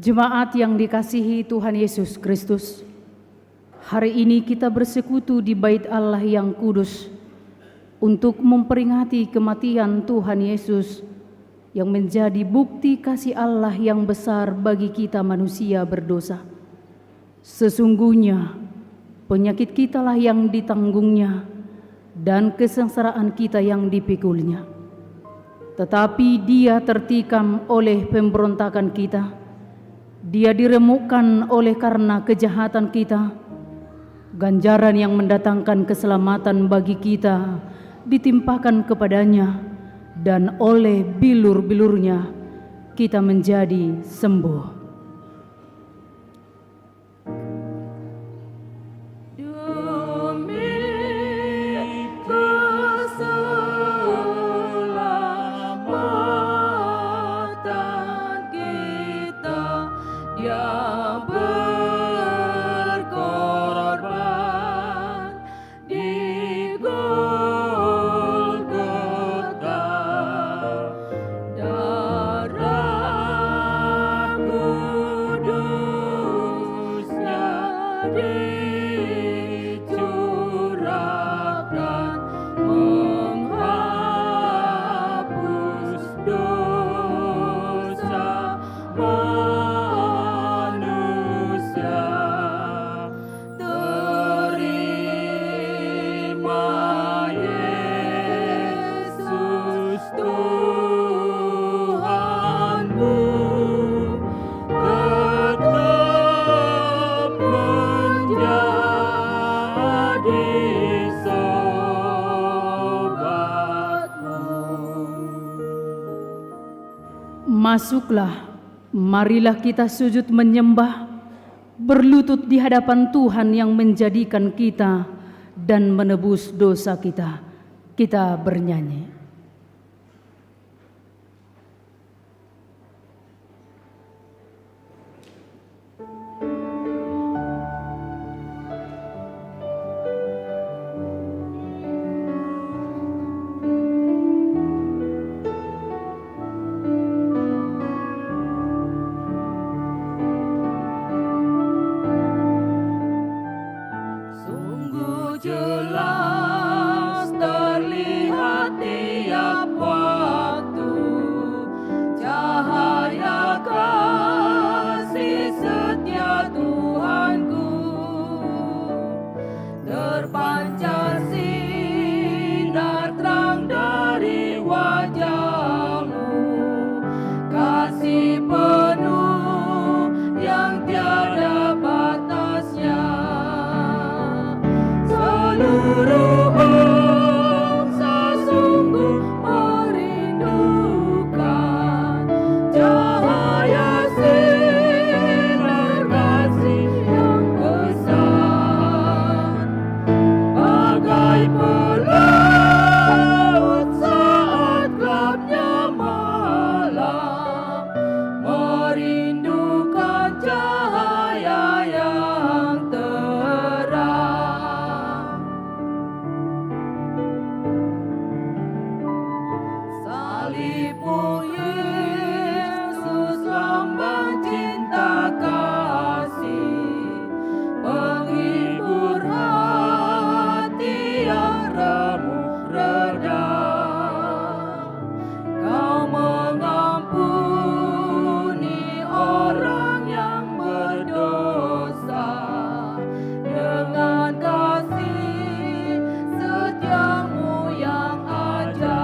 Jemaat yang dikasihi Tuhan Yesus Kristus, hari ini kita bersekutu di Bait Allah yang kudus untuk memperingati kematian Tuhan Yesus yang menjadi bukti kasih Allah yang besar bagi kita manusia berdosa. Sesungguhnya penyakit kitalah yang ditanggungnya dan kesengsaraan kita yang dipikulnya. Tetapi Dia tertikam oleh pemberontakan kita, Dia diremukkan oleh karena kejahatan kita. Ganjaran yang mendatangkan keselamatan bagi kita ditimpakan kepadanya, dan oleh bilur-bilurnya kita menjadi sembuh. Masuklah, marilah kita sujud menyembah, berlutut di hadapan Tuhan yang menjadikan kita dan menebus dosa kita. Kita bernyanyi. Jelas terlihat tiap waktu cahaya kasih setia Tuhanku, terpancar sinar terang dari wajah-Mu, kasih penuh yang tiada batasnya. Seluruh bangsa sungguh merindukan cahaya sinar kasih yang besar, bagai pelaut saat gelapnya malam, merindukan cahaya yang terang. Salibmu Yesus, lambang cinta kasih, penghibur hati yang remuk redam. Kau mengampuni orang yang berdosa dengan kasih setiamu yang ajaib.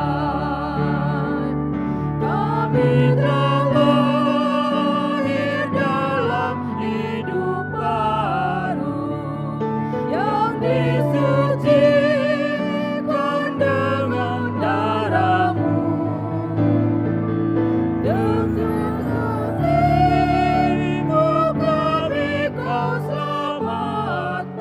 Kami telah lahir dalam hidup baru yang disucikan dengan darah-Mu. Dengan kasih-Mu kami Kau selamatkan,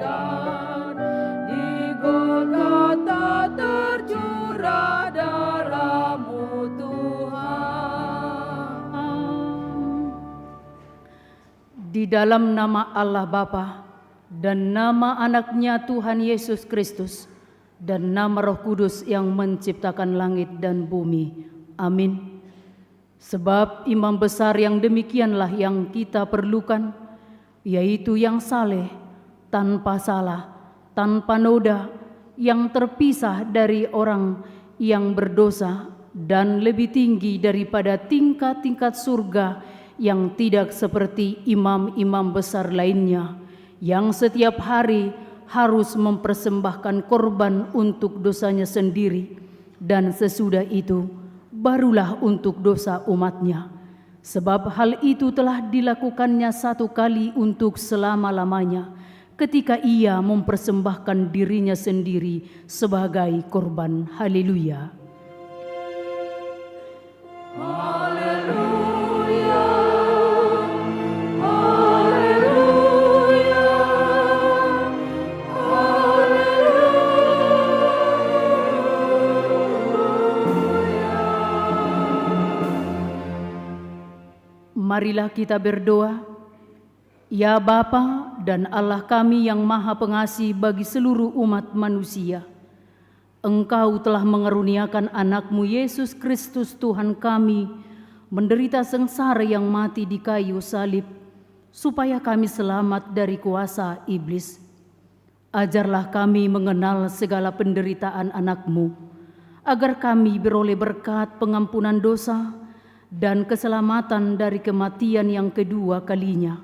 di Golgota tercurah darah-Mu Tuhan. Di dalam nama Allah Bapa dan nama Anak-Nya Tuhan Yesus Kristus dan nama Roh Kudus yang menciptakan langit dan bumi. Amin. Sebab imam besar yang demikianlah yang kita perlukan, yaitu yang saleh, tanpa salah, tanpa noda, yang terpisah dari orang yang berdosa, dan lebih tinggi daripada tingkat-tingkat surga, yang tidak seperti imam-imam besar lainnya, yang setiap hari harus mempersembahkan korban untuk dosanya sendiri, dan sesudah itu barulah untuk dosa umatnya. Sebab hal itu telah dilakukannya satu kali untuk selama-lamanya, ketika ia mempersembahkan dirinya sendiri sebagai korban. Haleluya. Haleluya, haleluya, Marilah kita berdoa. Ya Bapa dan Allah kami yang Maha Pengasih bagi seluruh umat manusia, Engkau telah mengaruniakan anak-Mu Yesus Kristus Tuhan kami menderita sengsara yang mati di kayu salib, supaya kami selamat dari kuasa iblis. Ajarlah kami mengenal segala penderitaan anak-Mu, agar kami beroleh berkat pengampunan dosa dan keselamatan dari kematian yang kedua kalinya,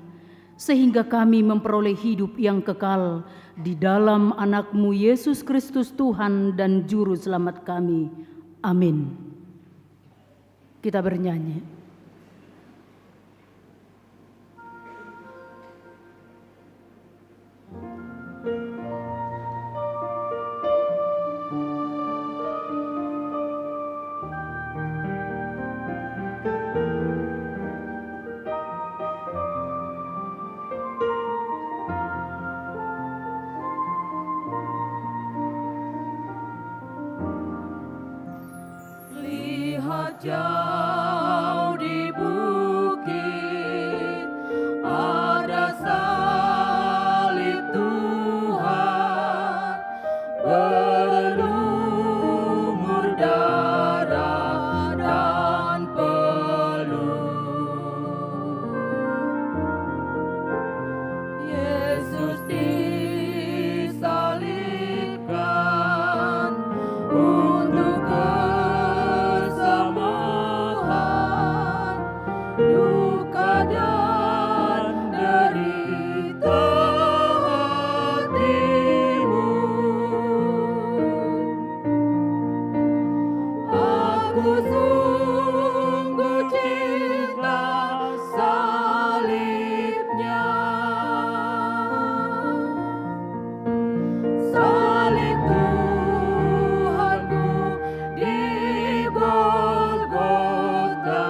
sehingga kami memperoleh hidup yang kekal di dalam anak-Mu Yesus Kristus Tuhan dan Juru Selamat kami. Amin. Kita bernyanyi. lihat jauh di bukit ada salib Tuhan, berlumur darah dan peluh. Yesus disalibkan untuk kesamaan, duka dan derita hatimu. Aku sungguh cinta salibnya, salib Tuhanku di Golgota.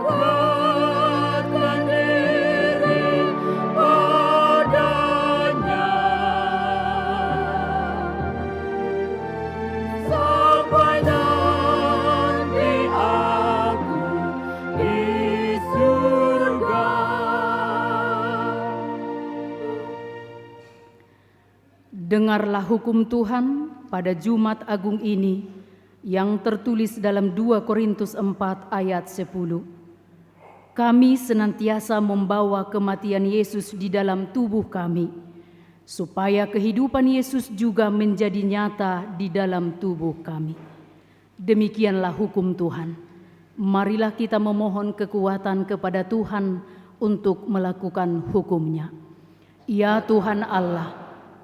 Kuatkan diri padanya, sampai nanti aku di surga. Dengarlah hukum Tuhan pada Jumat Agung ini yang tertulis dalam 2 Korintus 4 ayat 10. Kami senantiasa membawa kematian Yesus di dalam tubuh kami, supaya kehidupan Yesus juga menjadi nyata di dalam tubuh kami. Demikianlah hukum Tuhan. Marilah kita memohon kekuatan kepada Tuhan untuk melakukan hukum-Nya. Ya Tuhan Allah,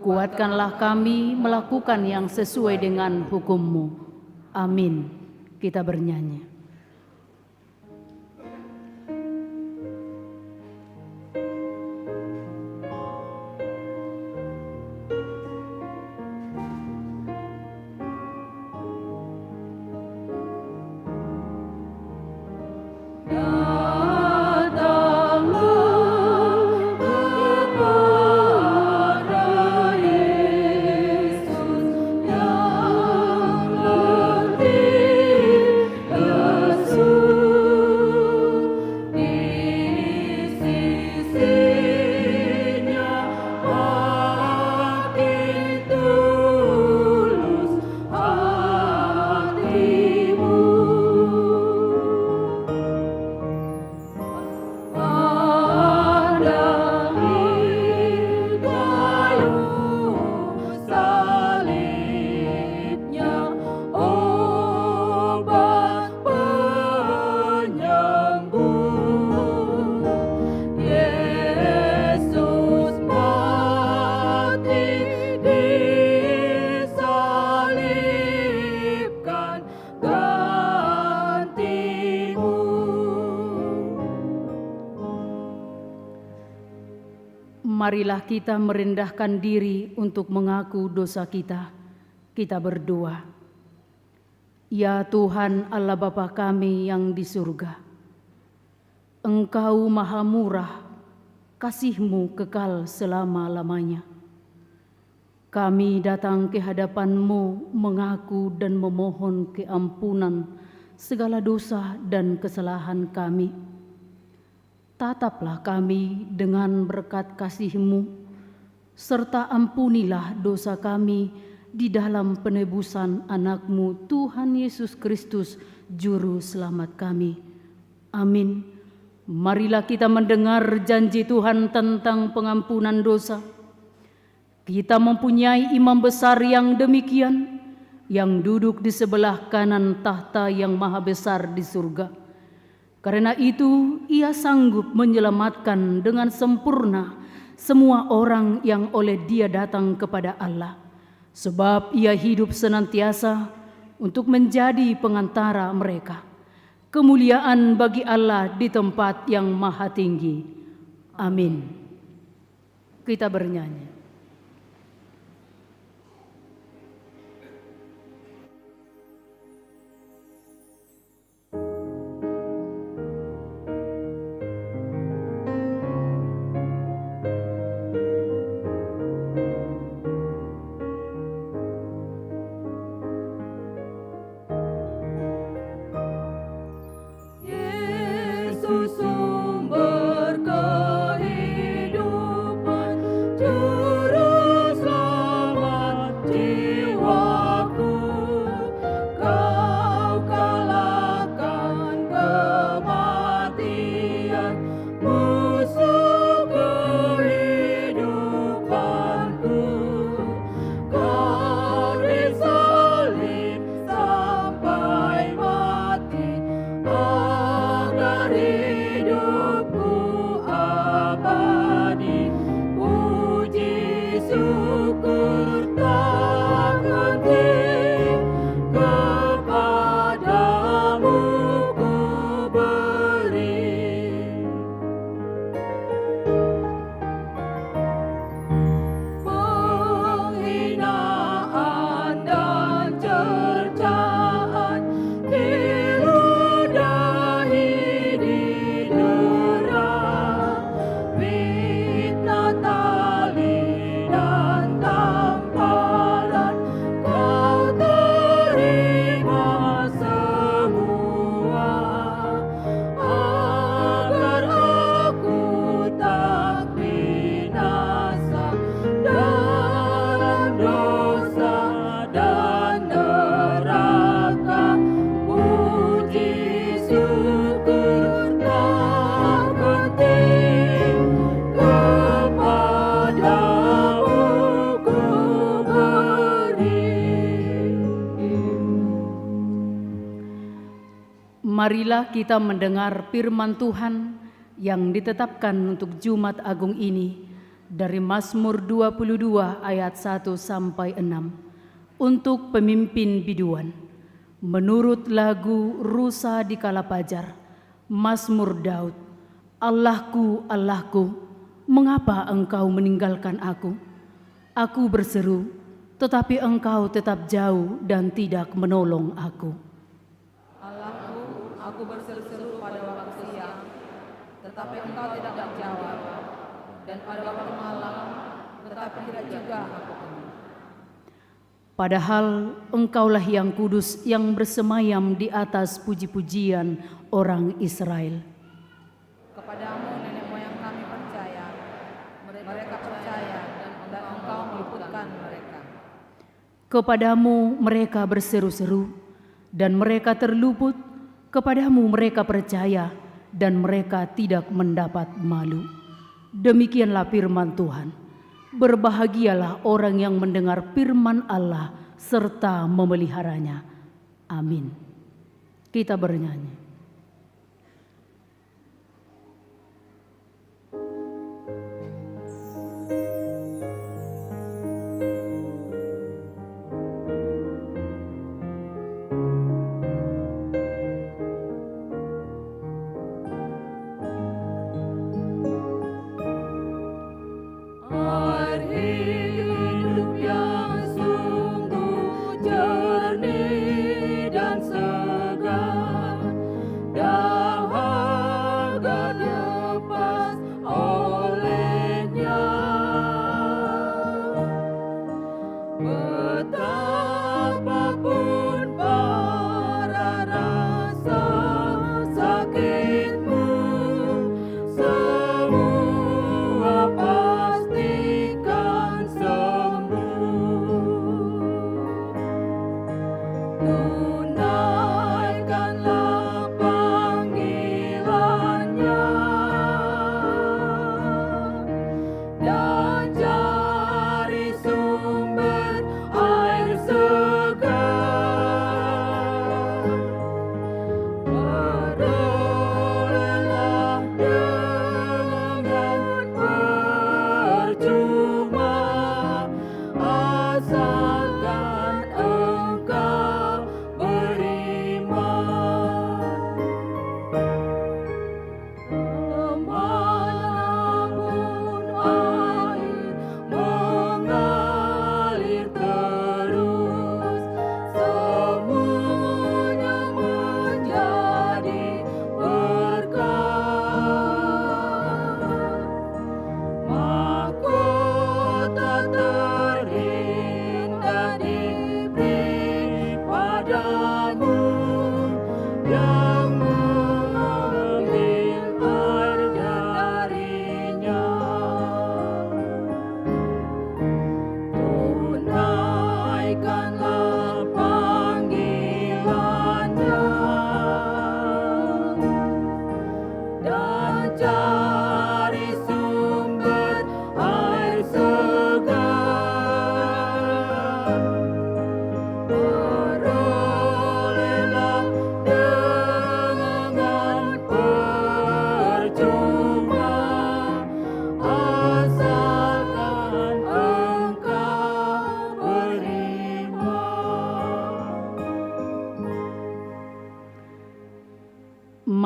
kuatkanlah kami melakukan yang sesuai dengan hukum-Mu. Amin. Kita bernyanyi. Datanglah kepada Yesus yang letih Marilah kita merendahkan diri untuk mengaku dosa kita. Kita berdoa. Ya Tuhan Allah Bapa kami yang di surga, Engkau maha murah, kasih-Mu kekal selama-lamanya. Kami datang ke hadapan-Mu mengaku dan memohon keampunan segala dosa dan kesalahan kami. Tataplah kami dengan berkat kasih-Mu, serta ampunilah dosa kami di dalam penebusan anak-Mu Tuhan Yesus Kristus, Juru Selamat kami. Amin. Marilah kita mendengar janji Tuhan tentang pengampunan dosa. Kita mempunyai imam besar yang demikian, yang duduk di sebelah kanan tahta yang maha besar di surga. Karena itu, Ia sanggup menyelamatkan dengan sempurna semua orang yang oleh Dia datang kepada Allah. Sebab Ia hidup senantiasa untuk menjadi pengantara mereka. Kemuliaan bagi Allah di tempat yang maha tinggi. Amin. Kita bernyanyi. Sumber kehidupan, Juru Selamat jiwaku. Kau kalahkan kematian, musuh kehidupanku. Kau disalib sampai mati, agar hidupku abadi. Puji syukur tak henti, kepadamu ku beri. Penghinaan dan cercaan diludahi, didera. Fitnah, tali dan tamparan kau terima semua, agar aku tak binasa dalam dosa dan neraka. Puji syukur tak henti, kepadamu ku beri. Marilah kita mendengar firman Tuhan yang ditetapkan untuk Jumat Agung ini dari Mazmur 22 ayat 1 sampai 6 untuk pemimpin biduan. Menurut lagu Rusa di Kalapajar, Mazmur Daud. Allahku, Allahku, mengapa engkau meninggalkan aku? Aku berseru, tetapi engkau tetap jauh dan tidak menolong aku. Allahku, aku berseru-seru pada waktu siang, tetapi engkau tidak menjawab, dan pada waktu malam, tetapi tidak juga aku dengar. Padahal engkaulah yang kudus yang bersemayam di atas puji-pujian orang Israel. Kepadamu nenek moyang kami percaya, mereka percaya, dan engkau meluputkan mereka. Kepadamu mereka berseru-seru, dan mereka terluput. Kepadamu mereka percaya, dan mereka tidak mendapat malu. Demikianlah firman Tuhan. Berbahagialah orang yang mendengar firman Allah serta memeliharanya. Amin. Kita bernyanyi.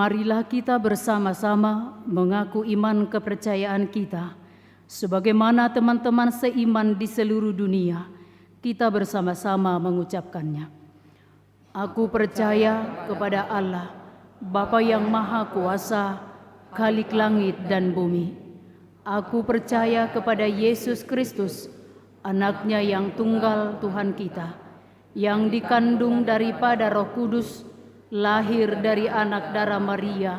Marilah kita bersama-sama mengaku iman kepercayaan kita. Sebagaimana teman-teman seiman di seluruh dunia, kita bersama-sama mengucapkannya. Aku percaya kepada Allah, Bapa yang Maha Kuasa, Khalik langit dan bumi. Aku percaya kepada Yesus Kristus, Anak-Nya yang tunggal Tuhan kita, yang dikandung daripada Roh Kudus, lahir dari anak darah Maria,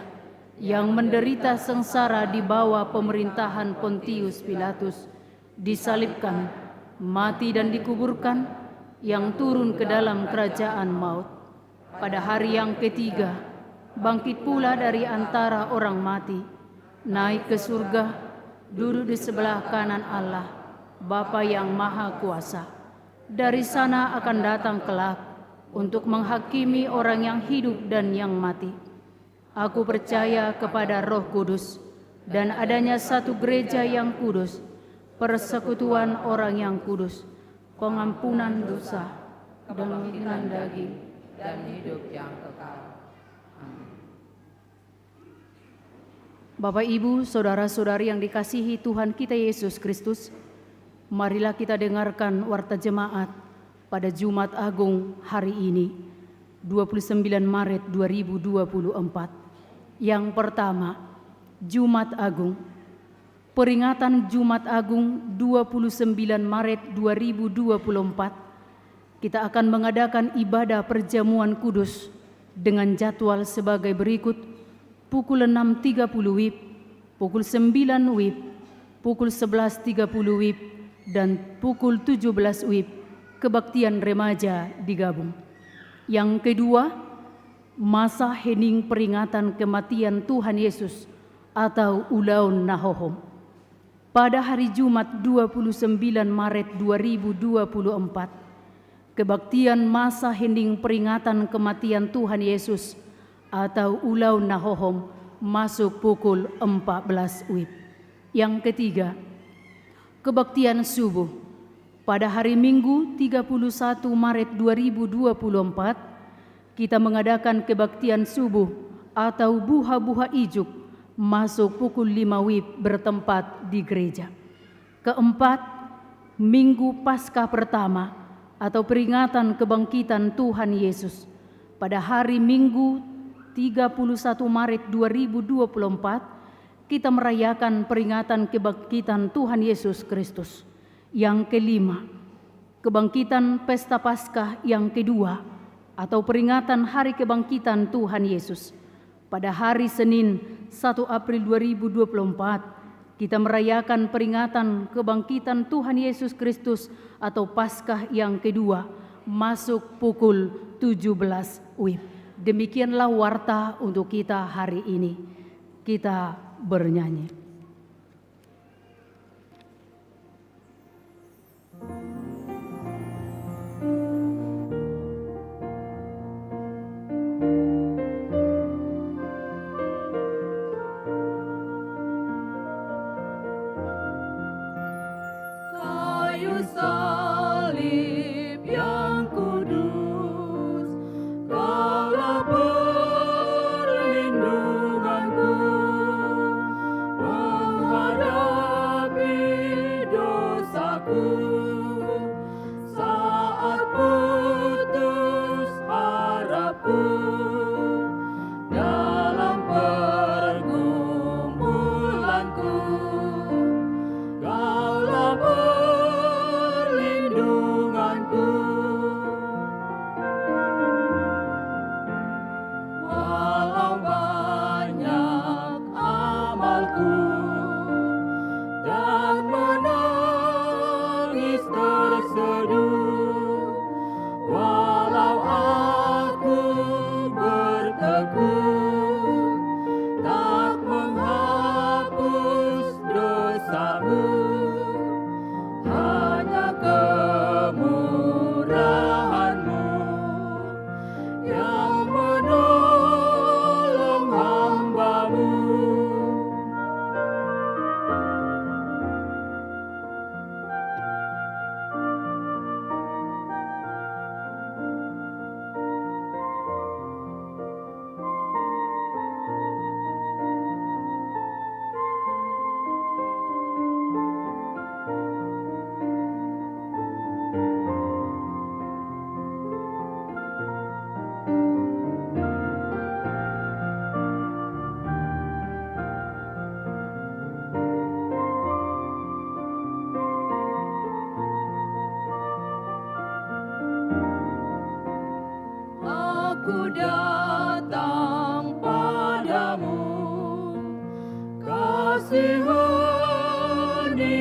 yang menderita sengsara di bawah pemerintahan Pontius Pilatus, disalibkan, mati dan dikuburkan, yang turun ke dalam kerajaan maut. Pada hari yang ketiga, bangkit pula dari antara orang mati, naik ke surga, duduk di sebelah kanan Allah, Bapa yang Maha Kuasa. Dari sana akan datang kelak untuk menghakimi orang yang hidup dan yang mati. Aku percaya kepada Roh Kudus dan adanya satu gereja yang kudus, persekutuan orang yang kudus, pengampunan dosa, kebangkitan daging, dan hidup yang kekal. Bapak, Ibu, Saudara-saudari yang dikasihi Tuhan kita Yesus Kristus, marilah kita dengarkan warta jemaat pada Jumat Agung hari ini, 29 Maret 2024. Yang pertama, Jumat Agung. Peringatan Jumat Agung 29 Maret 2024, kita akan mengadakan ibadah perjamuan kudus dengan jadwal sebagai berikut: pukul 6.30 WIB, pukul 9 WIB, pukul 11.30 WIB, dan pukul 17 WIB kebaktian remaja digabung. Yang kedua, masa hening peringatan kematian Tuhan Yesus atau Ulaun Nahohom. Pada hari Jumat 29 Maret 2024, kebaktian masa hening peringatan kematian Tuhan Yesus atau Ulaun Nahohom masuk pukul 14 WIB. Yang ketiga, kebaktian subuh. Pada hari Minggu 31 Maret 2024, kita mengadakan kebaktian subuh atau buha-buha ijuk masuk pukul 5 WIB bertempat di gereja. Keempat, Minggu Paskah pertama atau peringatan kebangkitan Tuhan Yesus. Pada hari Minggu 31 Maret 2024, kita merayakan peringatan kebangkitan Tuhan Yesus Kristus. Yang kelima, kebangkitan Pesta Paskah yang kedua atau peringatan Hari Kebangkitan Tuhan Yesus. Pada hari Senin 1 April 2024, kita merayakan peringatan kebangkitan Tuhan Yesus Kristus atau Paskah yang kedua masuk pukul 17 WIB. Demikianlah warta untuk kita hari ini. Kita bernyanyi. Kayu salib yang kudus, Kaulah perlindunganku,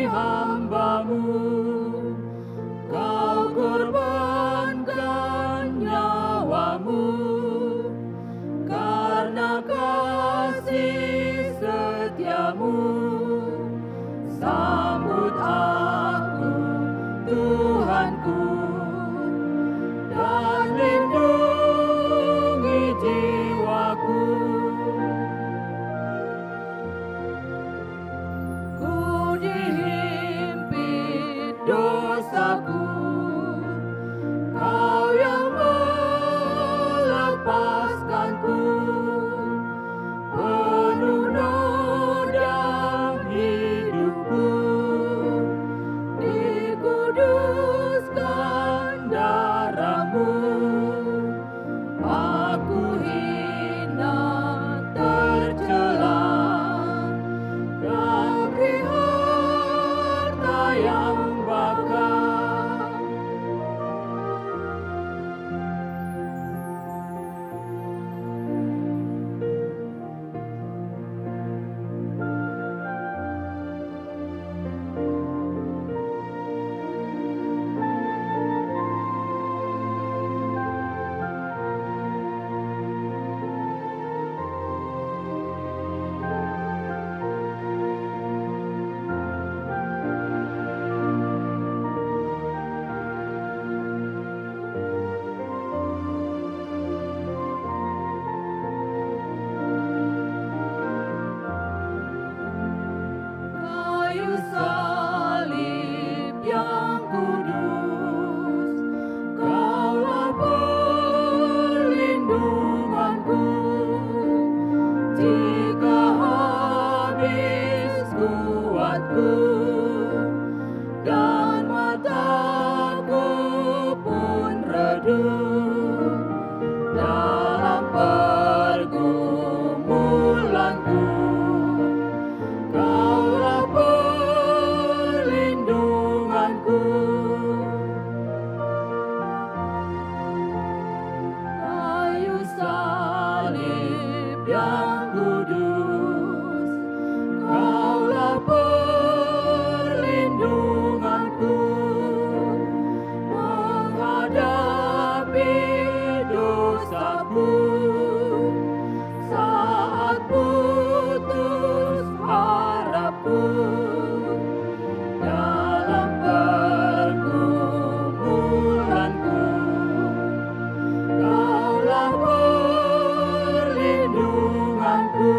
hamba-Mu, Kau korbankan nyawa-Mu, karena kasih setia-Mu. Sambut aku, Tuhanku, dan lindungi jiwaku. Ku dihimpit dosaku, Kau yang melepaskanku. Penuh noda hidupku, dikuduskan darah-Mu. Aku hina tercela, Kau beri harta yang bakal. Kayu salib yang kudus, Kaulah perlindunganku. Jika habis kuatku dan mataku pun redup dalam pergumulanku, Kaulah perlindunganku. Kayu salib yang kudus, Kaulah perlindunganku. Menghadapi dosaku saat putus harapku dalam pergumulanku, Kaulah perlindunganku.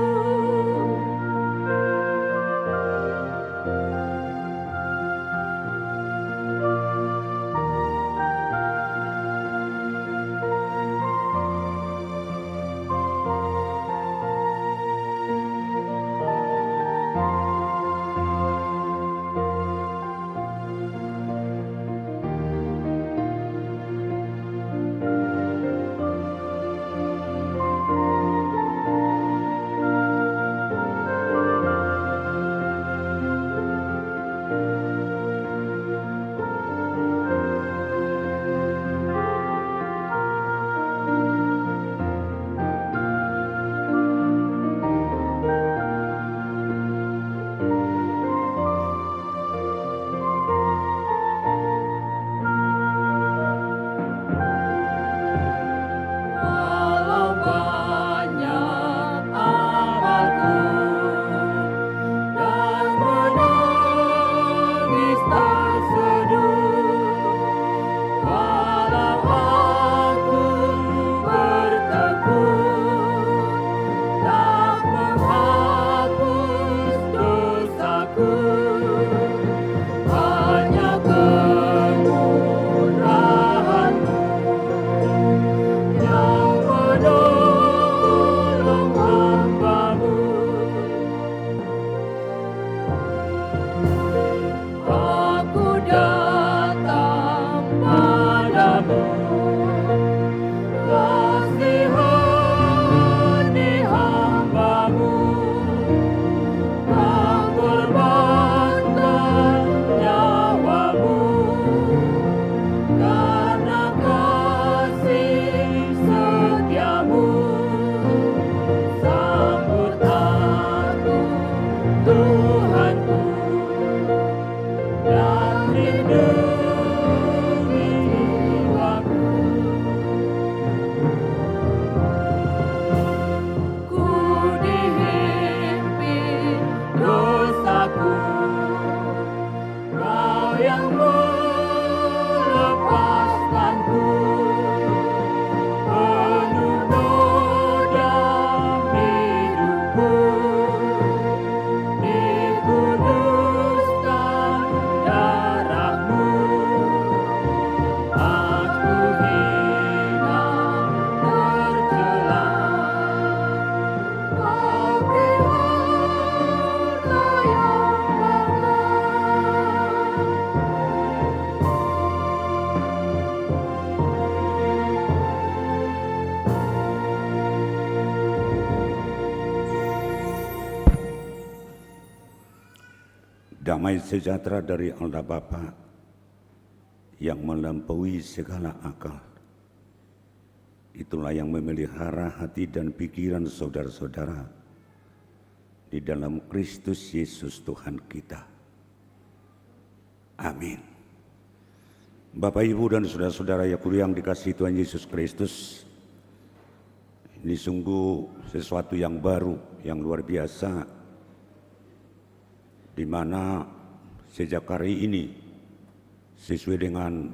Damai sejahtera dari Allah Bapa yang melampaui segala akal, itulah yang memelihara hati dan pikiran saudara-saudara di dalam Kristus Yesus Tuhan kita. Amin. Bapak, Ibu, dan saudara-saudara yang dikasihi Tuhan Yesus Kristus, ini sungguh sesuatu yang baru, yang luar biasa, di mana sejak hari ini sesuai dengan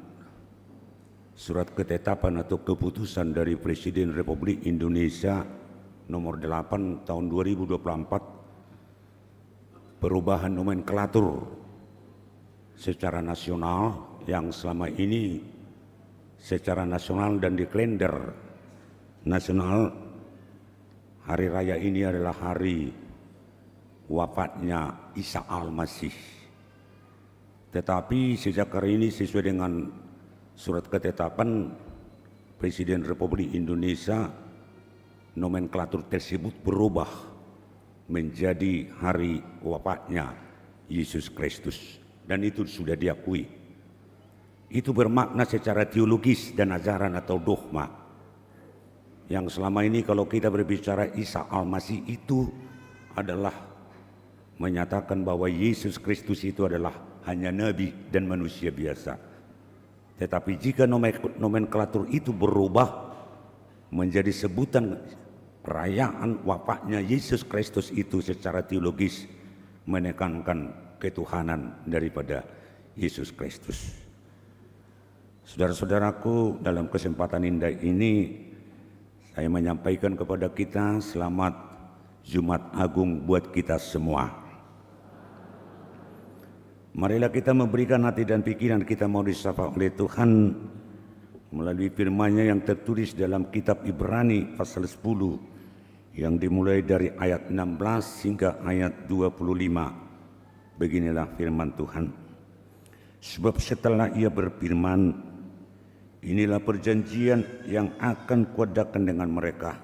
surat ketetapan atau keputusan dari Presiden Republik Indonesia nomor 8 tahun 2024, perubahan nomenklatur secara nasional yang selama ini secara nasional dan di kalender nasional hari raya ini adalah hari wafatnya Isa Al-Masih. Tetapi sejak hari ini sesuai dengan surat ketetapan Presiden Republik Indonesia, nomenklatur tersebut berubah menjadi hari wafatnya Yesus Kristus, dan itu sudah diakui. Itu bermakna secara teologis dan ajaran atau dogma, yang selama ini kalau kita berbicara Isa Al-Masih itu adalah menyatakan bahwa Yesus Kristus itu adalah hanya nabi dan manusia biasa. Tetapi jika nomenklatur itu berubah menjadi sebutan perayaan wafatnya Yesus Kristus, itu secara teologis menekankan ketuhanan daripada Yesus Kristus. Saudara-saudaraku, dalam kesempatan indah ini saya menyampaikan kepada kita selamat Jumat Agung buat kita semua. Marilah kita memberikan hati dan pikiran kita mau disapa oleh Tuhan melalui firman-Nya yang tertulis dalam kitab Ibrani pasal 10 yang dimulai dari ayat 16 hingga ayat 25. Beginilah firman Tuhan. Sebab setelah Ia berfirman, inilah perjanjian yang akan kuadakan dengan mereka.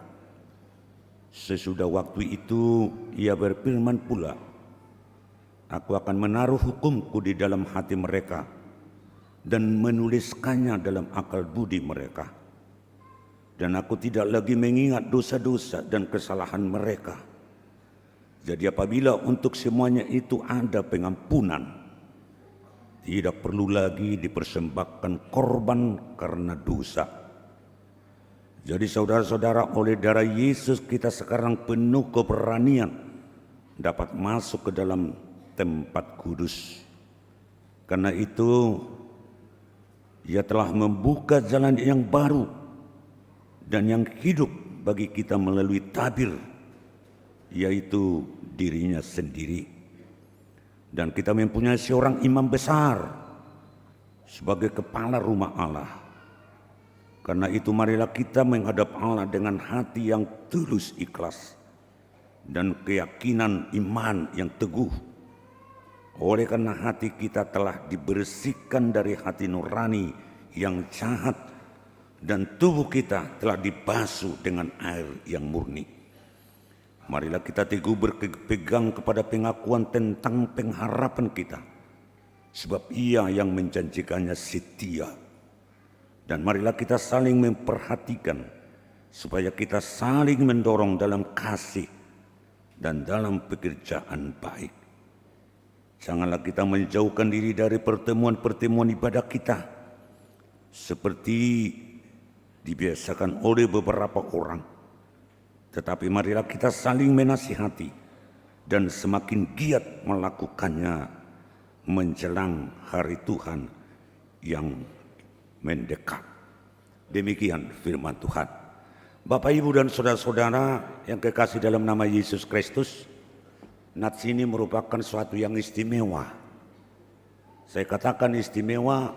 Sesudah waktu itu Ia berfirman pula, aku akan menaruh hukumku di dalam hati mereka dan menuliskannya dalam akal budi mereka. Dan aku tidak lagi mengingat dosa-dosa dan kesalahan mereka. Jadi apabila untuk semuanya itu ada pengampunan, tidak perlu lagi dipersembahkan korban karena dosa. Jadi saudara-saudara, oleh darah Yesus kita sekarang penuh keberanian dapat masuk ke dalam tempat kudus. Karena itu Ia telah membuka jalan yang baru dan yang hidup bagi kita melalui tabir, yaitu dirinya sendiri. Dan kita mempunyai seorang imam besar sebagai kepala rumah Allah. Karena itu marilah kita menghadap Allah dengan hati yang tulus ikhlas dan keyakinan iman yang teguh. Oleh karena hati kita telah dibersihkan dari hati nurani yang jahat dan tubuh kita telah dibasuh dengan air yang murni. Marilah kita teguh berpegang kepada pengakuan tentang pengharapan kita, sebab Ia yang menjanjikannya setia. Dan marilah kita saling memperhatikan supaya kita saling mendorong dalam kasih dan dalam pekerjaan baik. Janganlah kita menjauhkan diri dari pertemuan-pertemuan ibadah kita seperti dibiasakan oleh beberapa orang. Tetapi marilah kita saling menasihati dan semakin giat melakukannya menjelang hari Tuhan yang mendekat. Demikian firman Tuhan. Bapak, Ibu, dan saudara-saudara yang kekasih dalam nama Yesus Kristus, Nats ini merupakan suatu yang istimewa. Saya katakan istimewa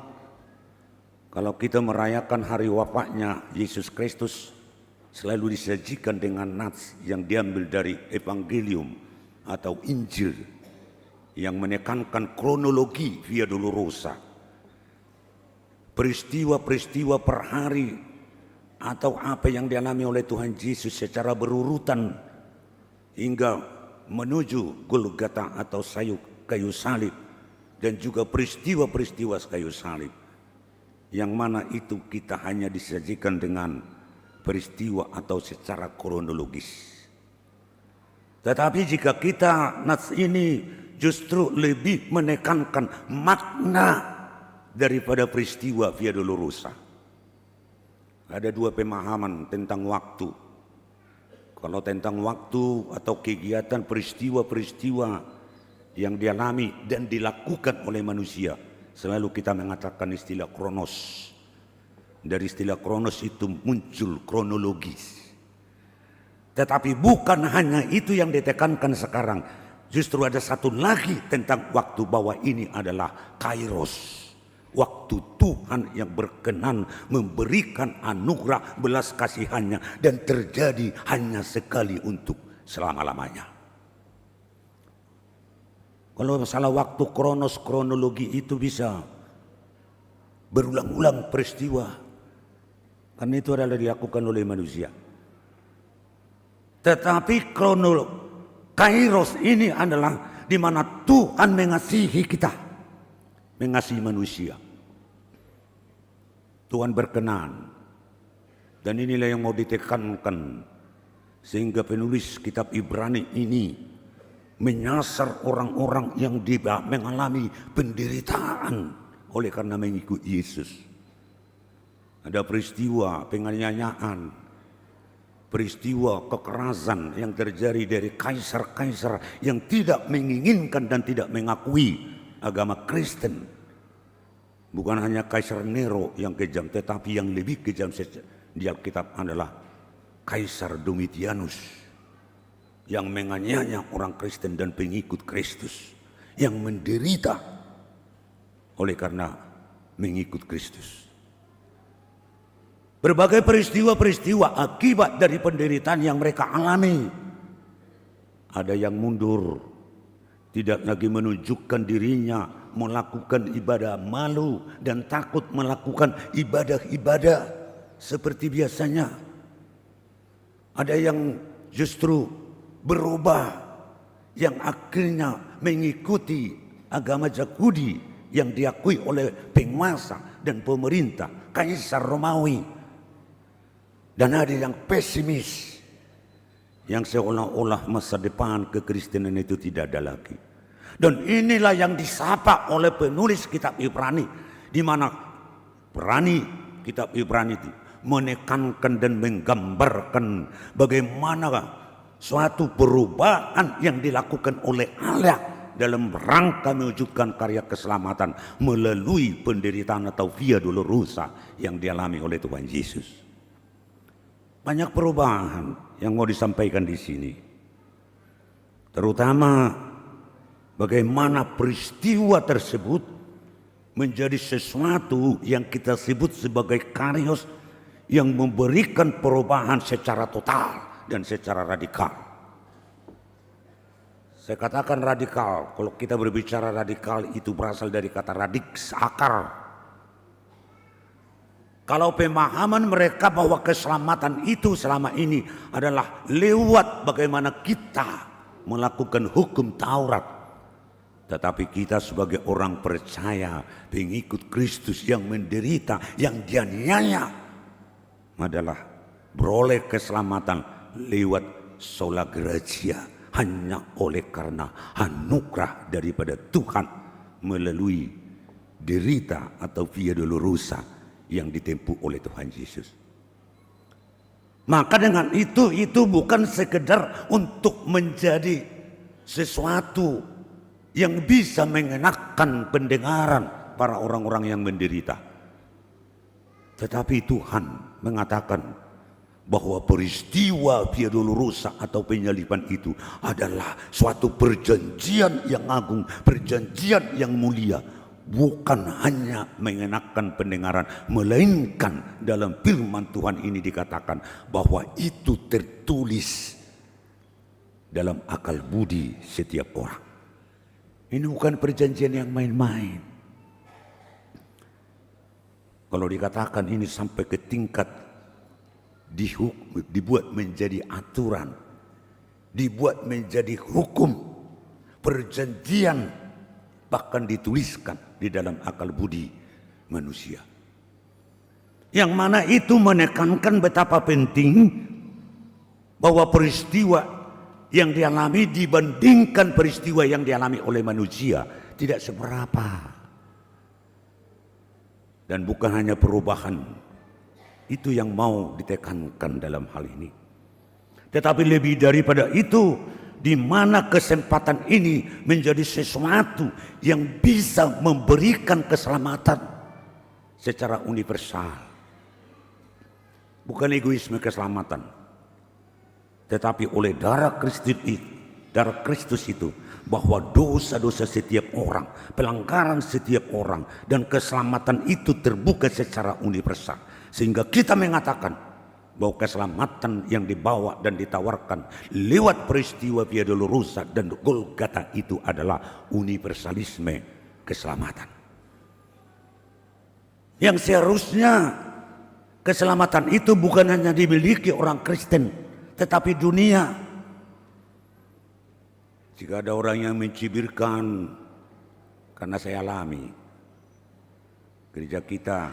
kalau kita merayakan hari wafatnya Yesus Kristus, selalu disajikan dengan nats yang diambil dari Evangelium atau Injil yang menekankan kronologi Via Dolorosa. Peristiwa-peristiwa per hari atau apa yang dialami oleh Tuhan Yesus secara berurutan hingga menuju Golgota atau kayu salib dan juga peristiwa-peristiwa kayu salib, yang mana itu kita hanya disajikan dengan peristiwa atau secara kronologis. Tetapi jika kita nas ini justru lebih menekankan makna daripada peristiwa Via Dolorosa. Ada dua pemahaman tentang waktu. Kalau tentang waktu atau kegiatan peristiwa-peristiwa yang dialami dan dilakukan oleh manusia, selalu kita mengatakan istilah kronos. Dari istilah kronos itu muncul kronologis. Tetapi bukan hanya itu yang ditekankan sekarang. Justru ada satu lagi tentang waktu, bahwa ini adalah kairos. Waktu Tuhan yang berkenan memberikan anugerah belas kasihannya dan terjadi hanya sekali untuk selama-lamanya. Kalau masalah waktu kronos, kronologi itu bisa berulang-ulang peristiwa, karena itu adalah dilakukan oleh manusia. Tetapi kairos ini adalah di mana Tuhan mengasihi kita, mengasihi manusia. Tuhan berkenan, dan inilah yang mau ditekankan, sehingga penulis kitab Ibrani ini menyasar orang-orang yang mengalami penderitaan oleh karena mengikuti Yesus. Ada peristiwa penganiayaan, peristiwa kekerasan yang terjadi dari kaisar-kaisar yang tidak menginginkan dan tidak mengakui agama Kristen. Bukan hanya Kaisar Nero yang kejam, tetapi yang lebih kejam di Alkitab adalah Kaisar Domitianus yang menganiaya orang Kristen dan pengikut Kristus, yang menderita oleh karena mengikut Kristus. Berbagai peristiwa-peristiwa akibat dari penderitaan yang mereka alami. Ada yang mundur, tidak lagi menunjukkan dirinya, melakukan ibadah, malu dan takut melakukan ibadah-ibadah seperti biasanya. Ada yang justru berubah, yang akhirnya mengikuti agama Yahudi yang diakui oleh penguasa dan pemerintah, Kaisar Romawi. Dan ada yang pesimis, yang seolah-olah masa depan kekristenan itu tidak ada lagi. Dan inilah yang disapa oleh penulis kitab Ibrani, di mana kitab Ibrani itu menekankan dan menggambarkan bagaimana suatu perubahan yang dilakukan oleh Allah dalam rangka mewujudkan karya keselamatan melalui penderitaan atau Via Dolorosa yang dialami oleh Tuhan Yesus. Banyak perubahan yang mau disampaikan di sini, terutama bagaimana peristiwa tersebut menjadi sesuatu yang kita sebut sebagai kairos yang memberikan perubahan secara total dan secara radikal. Saya katakan radikal, kalau kita berbicara radikal itu berasal dari kata radix, akar. Kalau pemahaman mereka bahwa keselamatan itu selama ini adalah lewat bagaimana kita melakukan hukum Taurat. Tetapi kita sebagai orang percaya, pengikut Kristus yang menderita, yang dianiaya, adalah beroleh keselamatan lewat sola gratia, hanya oleh karena anugerah daripada Tuhan melalui derita atau Via Dolorosa yang ditempuh oleh Tuhan Yesus. Maka dengan itu bukan sekedar untuk menjadi sesuatu yang bisa mengenakan pendengaran para orang-orang yang menderita. Tetapi Tuhan mengatakan bahwa peristiwa Via Dolorosa atau penyaliban itu adalah suatu perjanjian yang agung, perjanjian yang mulia. Bukan hanya mengenakan pendengaran, melainkan dalam firman Tuhan ini dikatakan bahwa itu tertulis dalam akal budi setiap orang. Ini bukan perjanjian yang main-main. Kalau dikatakan ini sampai ke tingkat dibuat menjadi aturan, dibuat menjadi hukum, perjanjian bahkan dituliskan di dalam akal budi manusia. Yang mana itu menekankan betapa penting bahwa peristiwa yang dialami dibandingkan peristiwa yang dialami oleh manusia tidak seberapa. Dan bukan hanya perubahan itu yang mau ditekankan dalam hal ini, tetapi lebih daripada itu, di mana kesempatan ini menjadi sesuatu yang bisa memberikan keselamatan secara universal. Bukan egoisme keselamatan, tetapi oleh darah Kristus itu, bahwa dosa-dosa setiap orang, pelanggaran setiap orang, dan keselamatan itu terbuka secara universal. Sehingga kita mengatakan bahwa keselamatan yang dibawa dan ditawarkan lewat peristiwa Via Dolorosa dan Golgota itu adalah universalisme keselamatan. Yang seharusnya keselamatan itu bukan hanya dimiliki orang Kristen, tetapi dunia. Jika ada orang yang mencibirkan, karena saya alami, gereja kita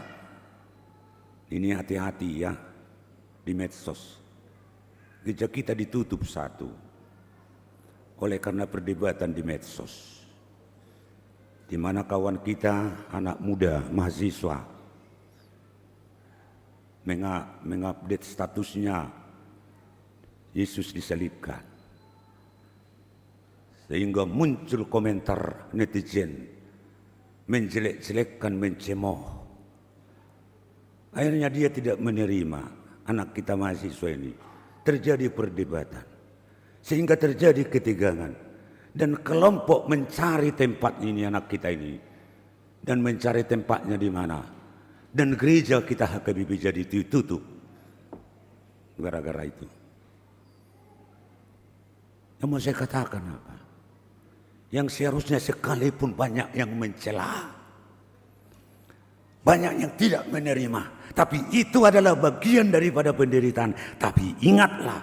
ini hati-hati ya di medsos. Gereja kita ditutup satu oleh karena perdebatan di medsos, di mana kawan kita anak muda mahasiswa mengupdate statusnya Yesus disalibkan. Sehingga muncul komentar netizen menjelek-jelekkan, mencemooh. Akhirnya dia tidak menerima anak kita mahasiswa ini. Terjadi perdebatan. Sehingga terjadi ketegangan. Dan kelompok mencari tempat ini anak kita ini. Dan mencari tempatnya di mana. Dan gereja kita HKBP jadi ditutup. Gara-gara itu. Yang mau saya katakan apa? Yang seharusnya sekalipun banyak yang mencela, banyak yang tidak menerima, tapi itu adalah bagian daripada penderitaan. Tapi ingatlah,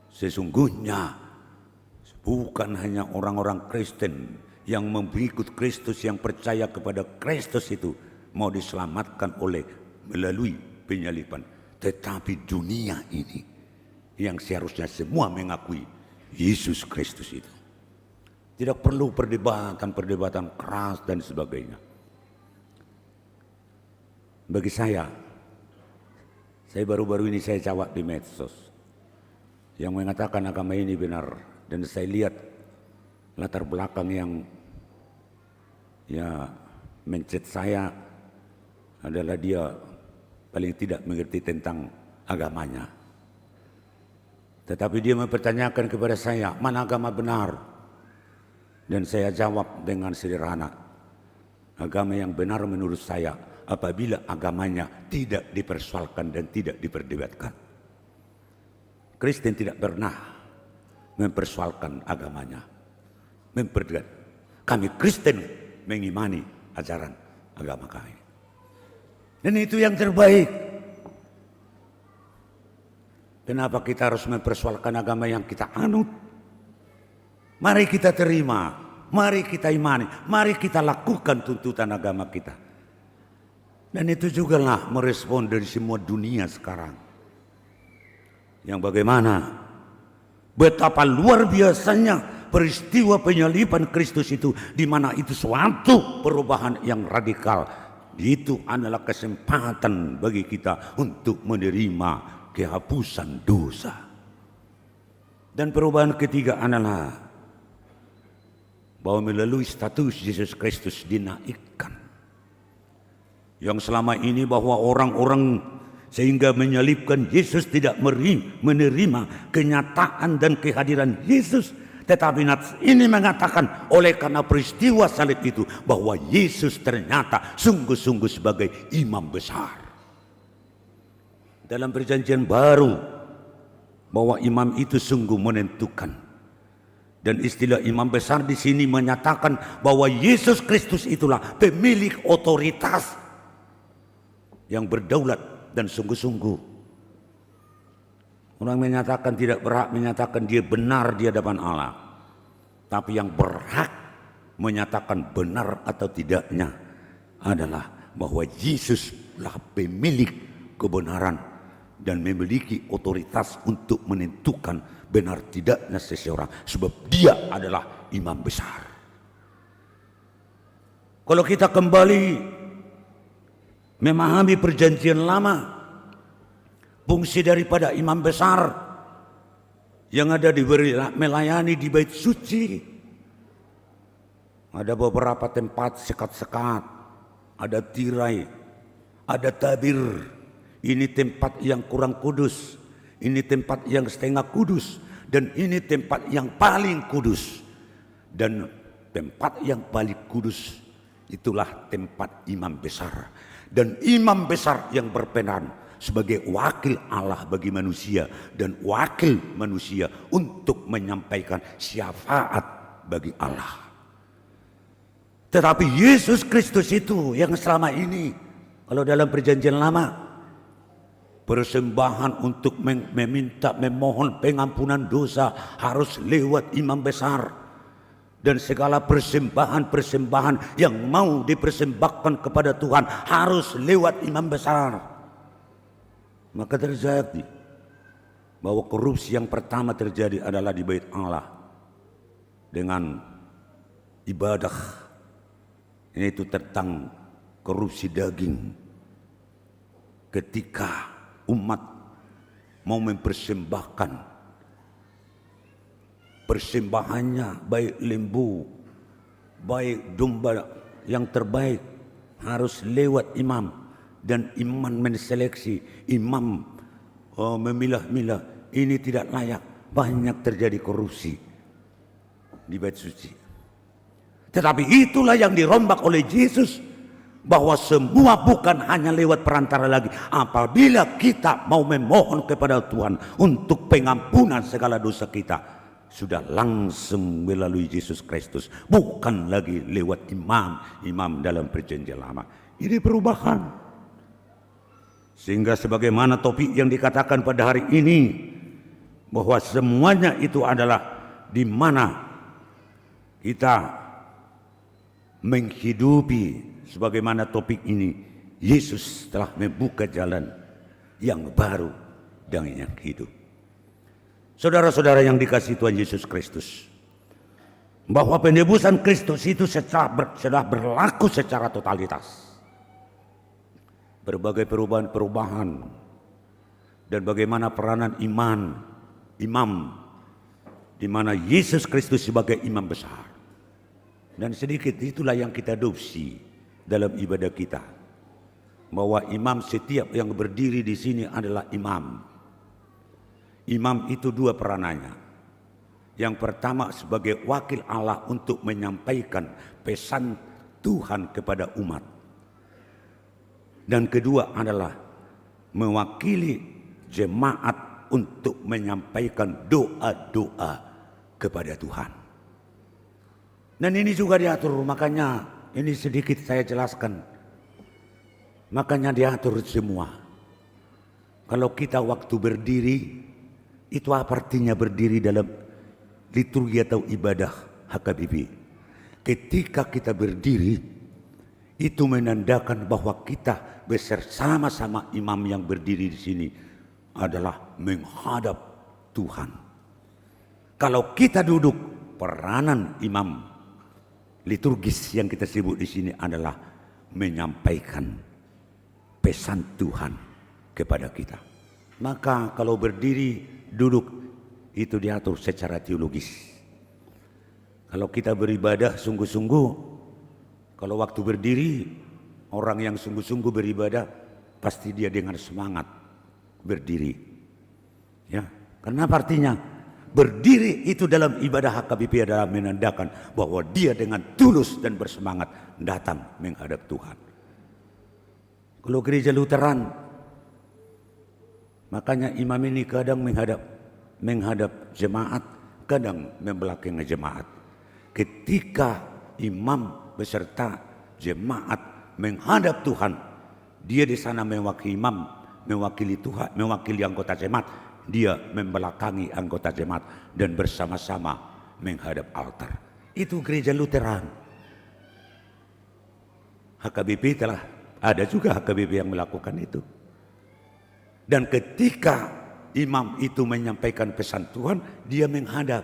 sesungguhnya bukan hanya orang-orang Kristen yang mengikut Kristus, yang percaya kepada Kristus itu mau diselamatkan melalui penyaliban, tetapi dunia ini yang seharusnya semua mengakui Yesus Kristus itu. Tidak perlu perdebatan keras dan sebagainya. Bagi saya baru-baru ini saya jawab di medsos yang mengatakan agama ini benar, dan saya lihat latar belakang yang mencet saya adalah dia paling tidak mengerti tentang agamanya. Tetapi dia mempertanyakan kepada saya, mana agama benar? Dan saya jawab dengan sederhana, agama yang benar menurut saya apabila agamanya tidak dipersoalkan dan tidak diperdebatkan. Kristen tidak pernah mempersoalkan agamanya, memperdebat. Kami Kristen mengimani ajaran agama kami, dan itu yang terbaik. Kenapa kita harus mempersoalkan agama yang kita anut? Mari kita terima, mari kita imani, mari kita lakukan tuntutan agama kita. Dan itu juga lah merespon dari semua dunia sekarang. Yang bagaimana, betapa luar biasanya peristiwa penyaliban Kristus itu, di mana itu suatu perubahan yang radikal. Itu adalah kesempatan bagi kita untuk menerima kehapusan dosa. Dan perubahan ketiga adalah bahwa melalui status Yesus Kristus dinaikkan. Yang selama ini bahwa orang-orang sehingga menyalibkan Yesus tidak menerima kenyataan dan kehadiran Yesus. Tetapi ini mengatakan oleh karena peristiwa salib itu bahwa Yesus ternyata sungguh-sungguh sebagai imam besar. Dalam perjanjian baru bahwa imam itu sungguh menentukan. Dan istilah imam besar di sini menyatakan bahwa Yesus Kristus itulah pemilik otoritas yang berdaulat dan sungguh-sungguh. Orang menyatakan tidak berhak menyatakan dia benar di hadapan Allah. Tapi yang berhak menyatakan benar atau tidaknya adalah bahwa Yesuslah pemilik kebenaran dan memiliki otoritas untuk menentukan benar tidaknya seseorang, sebab dia adalah imam besar. Kalau kita kembali memahami perjanjian lama, fungsi daripada imam besar yang ada melayani di bait suci, ada beberapa tempat sekat-sekat, ada tirai, ada tabir. Ini tempat yang kurang kudus, ini tempat yang setengah kudus, dan ini tempat yang paling kudus. Dan tempat yang paling kudus itulah tempat imam besar. Dan imam besar yang berperan sebagai wakil Allah bagi manusia dan wakil manusia untuk menyampaikan syafaat bagi Allah. Tetapi Yesus Kristus itu yang selama ini, kalau dalam perjanjian lama, persembahan untuk memohon pengampunan dosa harus lewat imam besar. Dan segala persembahan-persembahan yang mau dipersembahkan kepada Tuhan harus lewat imam besar. Maka terjadi bahwa korupsi yang pertama terjadi adalah di bait Allah dengan ibadah, yaitu tentang korupsi daging. Ketika umat mau mempersembahkan persembahannya, baik lembu, baik domba yang terbaik, harus lewat imam. Dan imam menseleksi, imam memilah-milah, ini tidak layak. Banyak terjadi korupsi di bait suci. Tetapi itulah yang dirombak oleh Yesus, bahwa semua bukan hanya lewat perantara lagi. Apabila kita mau memohon kepada Tuhan untuk pengampunan segala dosa kita, sudah langsung melalui Yesus Kristus, bukan lagi lewat imam dalam perjanjian lama. Ini perubahan. Sehingga sebagaimana topik yang dikatakan pada hari ini, bahwa semuanya itu adalah di mana kita menghidupi, sebagaimana topik ini, Yesus telah membuka jalan yang baru dan yang hidup. Saudara-saudara yang dikasihi Tuhan Yesus Kristus, bahwa penebusan Kristus itu sudah berlaku secara totalitas. Berbagai perubahan-perubahan dan bagaimana peranan imam di mana Yesus Kristus sebagai imam besar. Dan sedikit itulah yang kita adopsi dalam ibadah kita, bahwa imam setiap yang berdiri di sini adalah imam. Imam itu dua peranannya. Yang pertama sebagai wakil Allah untuk menyampaikan pesan Tuhan kepada umat. Dan kedua adalah mewakili jemaat untuk menyampaikan doa-doa kepada Tuhan. Dan ini juga diatur, makanya ini sedikit saya jelaskan. Makanya diatur semua. Kalau kita waktu berdiri, itu apa artinya berdiri dalam liturgi atau ibadah HKBP? Ketika kita berdiri, itu menandakan bahwa kita bersama-sama imam yang berdiri di sini adalah menghadap Tuhan. Kalau kita duduk, peranan imam liturgis yang kita sebut di sini adalah menyampaikan pesan Tuhan kepada kita. Maka kalau berdiri, duduk, itu diatur secara teologis. Kalau kita beribadah sungguh-sungguh, kalau waktu berdiri, orang yang sungguh-sungguh beribadah, pasti dia dengan semangat berdiri. Ya, kenapa artinya? Berdiri itu dalam ibadah HKBP adalah menandakan bahwa dia dengan tulus dan bersemangat datang menghadap Tuhan. Kalau gereja Lutheran, makanya imam ini kadang menghadap jemaat, kadang membelakangi jemaat. Ketika imam beserta jemaat menghadap Tuhan, dia di sana mewakili imam, mewakili Tuhan, mewakili anggota jemaat, dia membelakangi anggota jemaat dan bersama-sama menghadap altar. Itu gereja Lutheran. HKBP telah ada juga HKBP yang melakukan itu. Dan ketika imam itu menyampaikan pesan Tuhan, dia menghadap.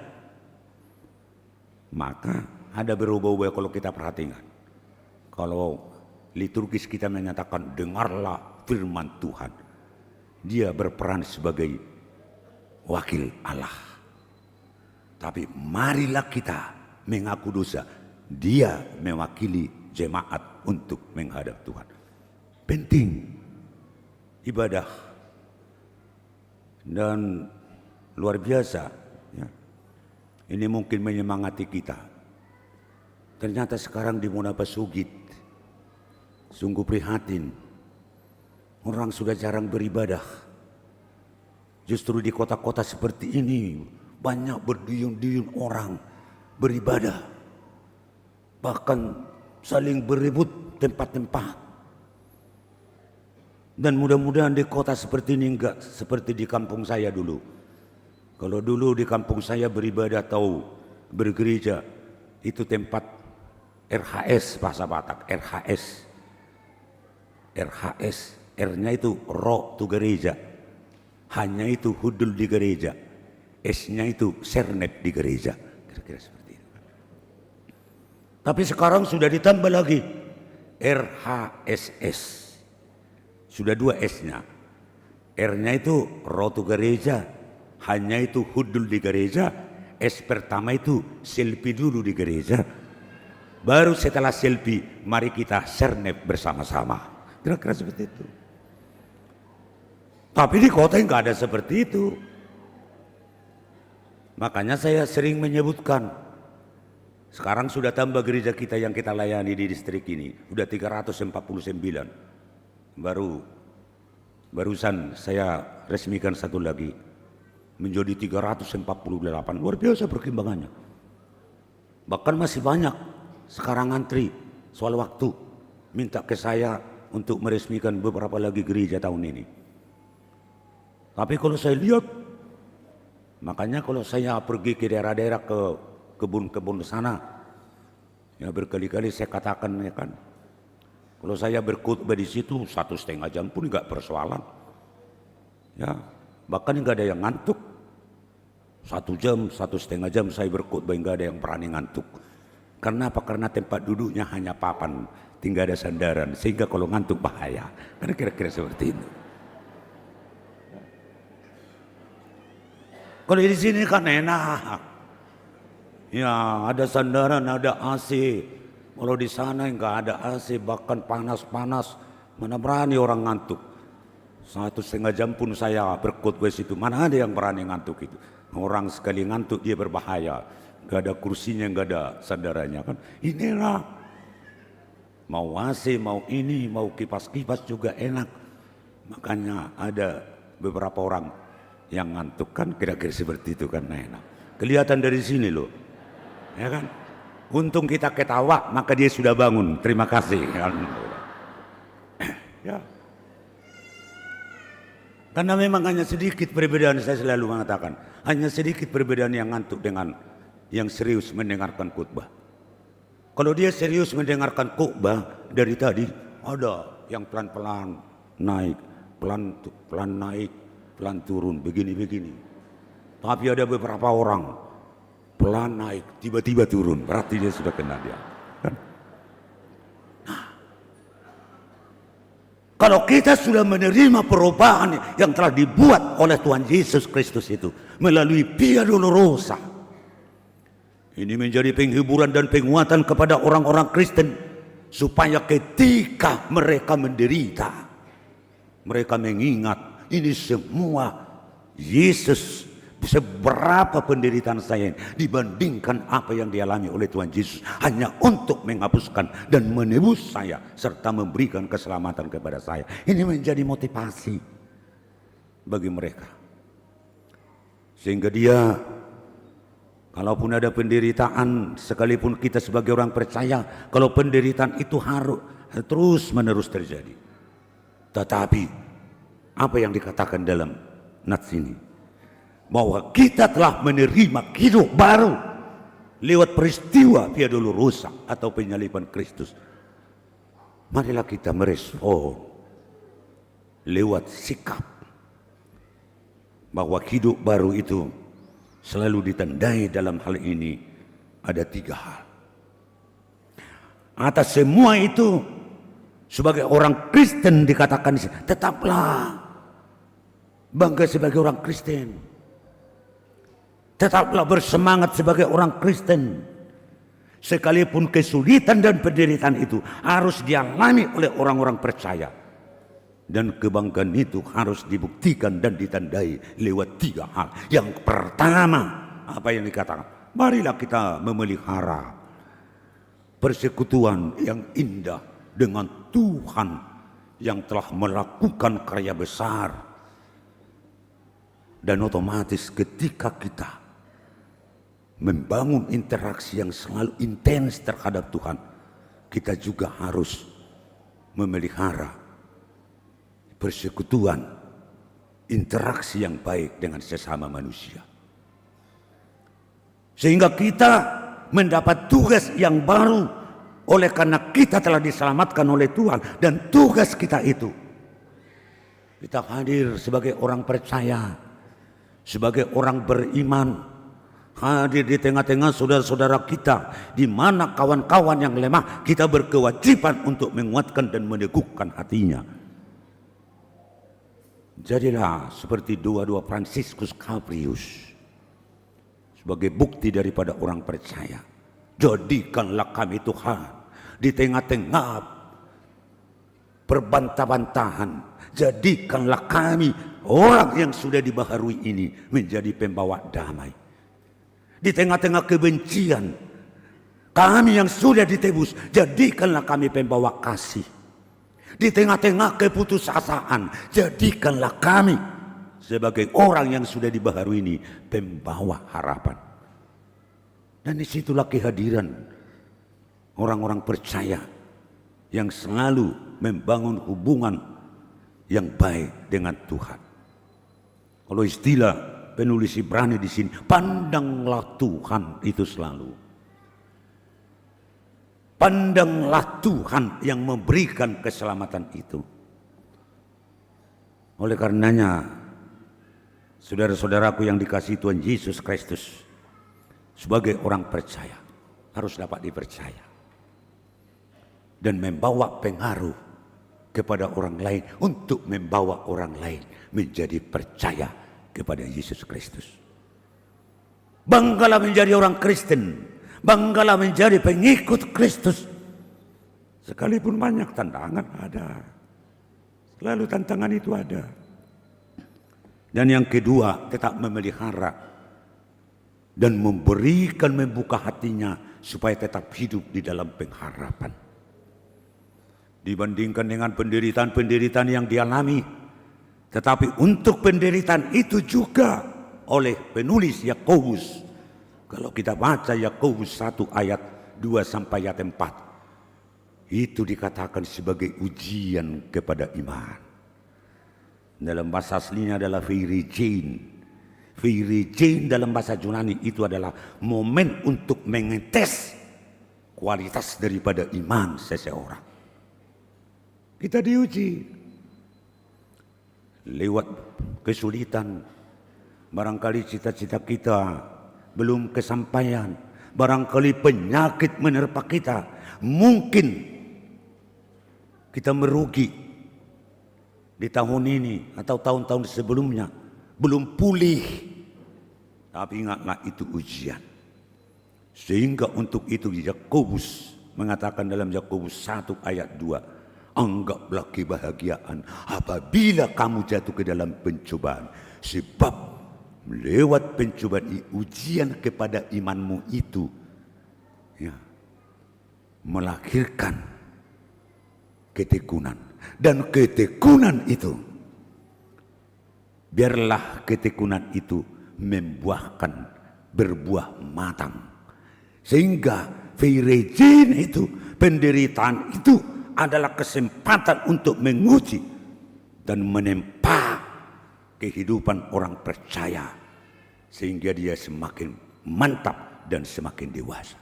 Maka ada berubah-ubah kalau kita perhatikan. Kalau liturgis kita menyatakan dengarlah firman Tuhan, dia berperan sebagai wakil Allah. Tapi marilah kita mengaku dosa, dia mewakili jemaat untuk menghadap Tuhan. Penting ibadah dan luar biasa ya. Ini mungkin menyemangati kita. Ternyata sekarang di Monabasugit sungguh prihatin, orang sudah jarang beribadah. Justru di kota-kota seperti ini banyak berduyun-duyun orang beribadah, bahkan saling berebut tempat-tempat. Dan mudah-mudahan di kota seperti ini enggak seperti di kampung saya dulu. Kalau dulu di kampung saya beribadah atau bergereja itu tempat RHS, bahasa Batak, RHS. RHS, R-nya itu roh tu gereja, hanya itu hudul di gereja, S-nya itu sernep di gereja, kira-kira seperti itu. Tapi sekarang sudah ditambah lagi RHSS, sudah 2 S-nya. R-nya itu roh tu gereja, hanya itu hudul di gereja. S pertama itu selfie dulu di gereja, baru setelah selfie mari kita sernep bersama-sama. Kira-kira seperti itu. Tapi di kota nggak ada seperti itu. Makanya saya sering menyebutkan, sekarang sudah tambah gereja kita yang kita layani di distrik ini, sudah 349. Barusan saya resmikan satu lagi, menjadi 348. Luar biasa perkembangannya. Bahkan masih banyak sekarang antri soal waktu, minta ke saya untuk meresmikan beberapa lagi gereja tahun ini. Tapi kalau saya lihat, makanya kalau saya pergi ke daerah-daerah, ke kebun-kebun sana, ya berkali-kali saya katakan ya kan, kalau saya berkhotbah di situ 1,5 jam pun nggak persoalan, ya bahkan nggak ada yang ngantuk. 1 jam, 1,5 jam saya berkhotbah nggak ada yang berani ngantuk. Karena apa? Karena tempat duduknya hanya papan, tinggal ada sandaran, sehingga kalau ngantuk bahaya. Karena kira-kira seperti itu. Kalau di sini kan enak, ya ada sandaran, ada AC. Kalau di sana nggak ada AC, bahkan panas-panas, mana berani orang ngantuk. 1,5 jam pun saya berkhotbah situ, mana ada yang berani ngantuk itu. Orang sekali ngantuk dia berbahaya, nggak ada kursinya, nggak ada sandarannya kan. Inilah mau AC, mau ini, mau kipas-kipas juga enak. Makanya ada beberapa orang yang ngantuk kan, kira-kira seperti itu kan enak. Kelihatan dari sini loh, ya kan. Untung kita ketawa, maka dia sudah bangun. Terima kasih. Ya. Karena memang hanya sedikit perbedaan, saya selalu mengatakan, hanya sedikit perbedaan yang ngantuk dengan yang serius mendengarkan khotbah. Kalau dia serius mendengarkan khotbah dari tadi, ada yang pelan-pelan naik, pelan naik, pelan turun, begini-begini. Tapi ada beberapa orang pelan naik, tiba-tiba turun, berarti dia sudah kena dia. Kan? Nah, kalau kita sudah menerima perubahan yang telah dibuat oleh Tuhan Yesus Kristus itu melalui Via Dolorosa, ini menjadi penghiburan dan penguatan kepada orang-orang Kristen supaya ketika mereka menderita, mereka mengingat ini semua Yesus. Seberapa penderitaan saya dibandingkan apa yang dialami oleh Tuhan Yesus hanya untuk menghapuskan dan menebus saya serta memberikan keselamatan kepada saya. Ini menjadi motivasi bagi mereka, sehingga dia, kalaupun ada penderitaan, sekalipun kita sebagai orang percaya, kalau penderitaan itu harus terus menerus terjadi. Tetapi apa yang dikatakan dalam nats ini, bahwa kita telah menerima hidup baru lewat peristiwa Via Dolorosa atau penyaliban Kristus. marilah kita merespon lewat sikap bahwa hidup baru itu selalu ditandai dalam hal ini ada 3 hal. Atas semua itu, sebagai orang Kristen dikatakan tetaplah bangga sebagai orang Kristen. Tetaplah bersemangat sebagai orang Kristen. Sekalipun kesulitan dan penderitaan itu harus dialami oleh orang-orang percaya. Dan kebanggaan itu harus dibuktikan dan ditandai lewat 3 hal. Yang pertama, apa yang dikatakan? Marilah kita memelihara persekutuan yang indah dengan Tuhan yang telah melakukan karya besar. Dan otomatis ketika kita membangun interaksi yang selalu intens terhadap Tuhan, kita juga harus memelihara persekutuan, interaksi yang baik dengan sesama manusia. Sehingga kita mendapat tugas yang baru oleh karena kita telah diselamatkan oleh Tuhan. Dan tugas kita itu, kita hadir sebagai orang percaya, sebagai orang beriman, hadir di tengah-tengah saudara-saudara kita, di mana kawan-kawan yang lemah, kita berkewajiban untuk menguatkan dan meneguhkan hatinya. Jadilah seperti doa-doa Fransiskus Caprius sebagai bukti daripada orang percaya. Jadikanlah kami Tuhan di tengah-tengah perbantah-bantahan. Jadikanlah kami orang yang sudah dibaharui ini menjadi pembawa damai. Di tengah-tengah kebencian, kami yang sudah ditebus, jadikanlah kami pembawa kasih. Di tengah-tengah keputusasaan, jadikanlah kami sebagai orang yang sudah dibaharui ini pembawa harapan. Dan disitulah kehadiran orang-orang percaya yang selalu membangun hubungan yang baik dengan Tuhan. Kalau istilah penulis Ibrani di sini, pandanglah Tuhan itu selalu. Pandanglah Tuhan yang memberikan keselamatan itu. Oleh karenanya, saudara-saudaraku yang dikasihi Tuhan Yesus Kristus, sebagai orang percaya harus dapat dipercaya dan membawa pengaruh kepada orang lain untuk membawa orang lain menjadi percaya kepada Yesus Kristus. Banggalah menjadi orang Kristen. Banggalah menjadi pengikut Kristus. Sekalipun banyak tantangan ada. Selalu tantangan itu ada. Dan yang kedua, tetap memelihara dan memberikan, membuka hatinya supaya tetap hidup di dalam pengharapan. Dibandingkan dengan penderitaan-penderitaan yang dialami, tetapi untuk penderitaan itu juga oleh penulis Yakobus, kalau kita baca Yakobus 1 ayat 2 sampai ayat 4, itu dikatakan sebagai ujian kepada iman. Dalam bahasa aslinya adalah Virijein. Virijein dalam bahasa Yunani itu adalah momen untuk mengetes kualitas daripada iman seseorang. Kita diuji lewat kesulitan. Barangkali cita-cita kita belum kesampaian, barangkali penyakit menerpa kita, mungkin kita merugi di tahun ini atau tahun-tahun sebelumnya, belum pulih. Tapi ingatlah itu ujian. Sehingga untuk itu Yakobus mengatakan dalam Yakobus 1 ayat 2, anggaplah kebahagiaan apabila kamu jatuh ke dalam pencobaan, sebab lewat pencobaan ujian kepada imanmu itu ya, melahirkan ketekunan. Dan ketekunan itu, biarlah ketekunan itu membuahkan berbuah matang. Sehingga Virijein itu, penderitaan itu adalah kesempatan untuk menguji dan menempa kehidupan orang percaya, sehingga dia semakin mantap dan semakin dewasa.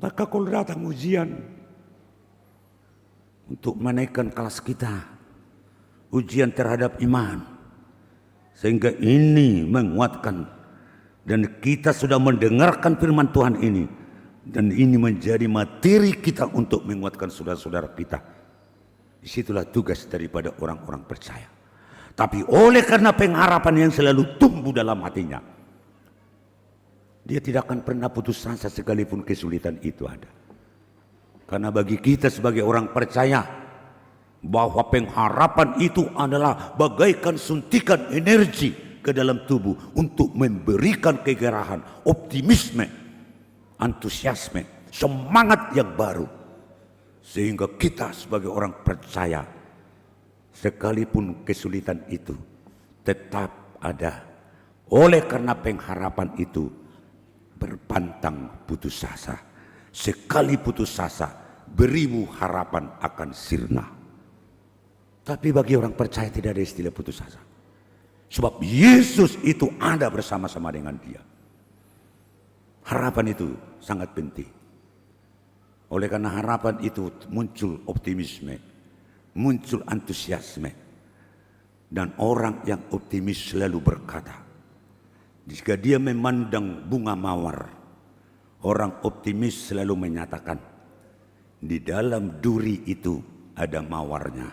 Maka kalau datang ujian, untuk menaikkan kelas kita, ujian terhadap iman, sehingga ini menguatkan, dan kita sudah mendengarkan firman Tuhan ini, dan ini menjadi materi kita untuk menguatkan saudara-saudara kita. Disitulah tugas daripada orang-orang percaya. Tapi oleh karena pengharapan yang selalu tumbuh dalam hatinya, dia tidak akan pernah putus asa sekalipun kesulitan itu ada. Karena bagi kita sebagai orang percaya, bahwa pengharapan itu adalah bagaikan suntikan energi ke dalam tubuh untuk memberikan kegerahan, optimisme, antusiasme, semangat yang baru. Sehingga kita sebagai orang percaya, sekalipun kesulitan itu tetap ada. Oleh karena pengharapan itu berpantang putus asa. Sekali putus asa, beribu harapan akan sirna. Tapi bagi orang percaya tidak ada istilah putus asa. Sebab Yesus itu ada bersama-sama dengan dia. Harapan itu sangat penting. Oleh karena harapan itu muncul optimisme, muncul antusiasme. Dan orang yang optimis selalu berkata, jika dia memandang bunga mawar, orang optimis selalu menyatakan, di dalam duri itu ada mawarnya.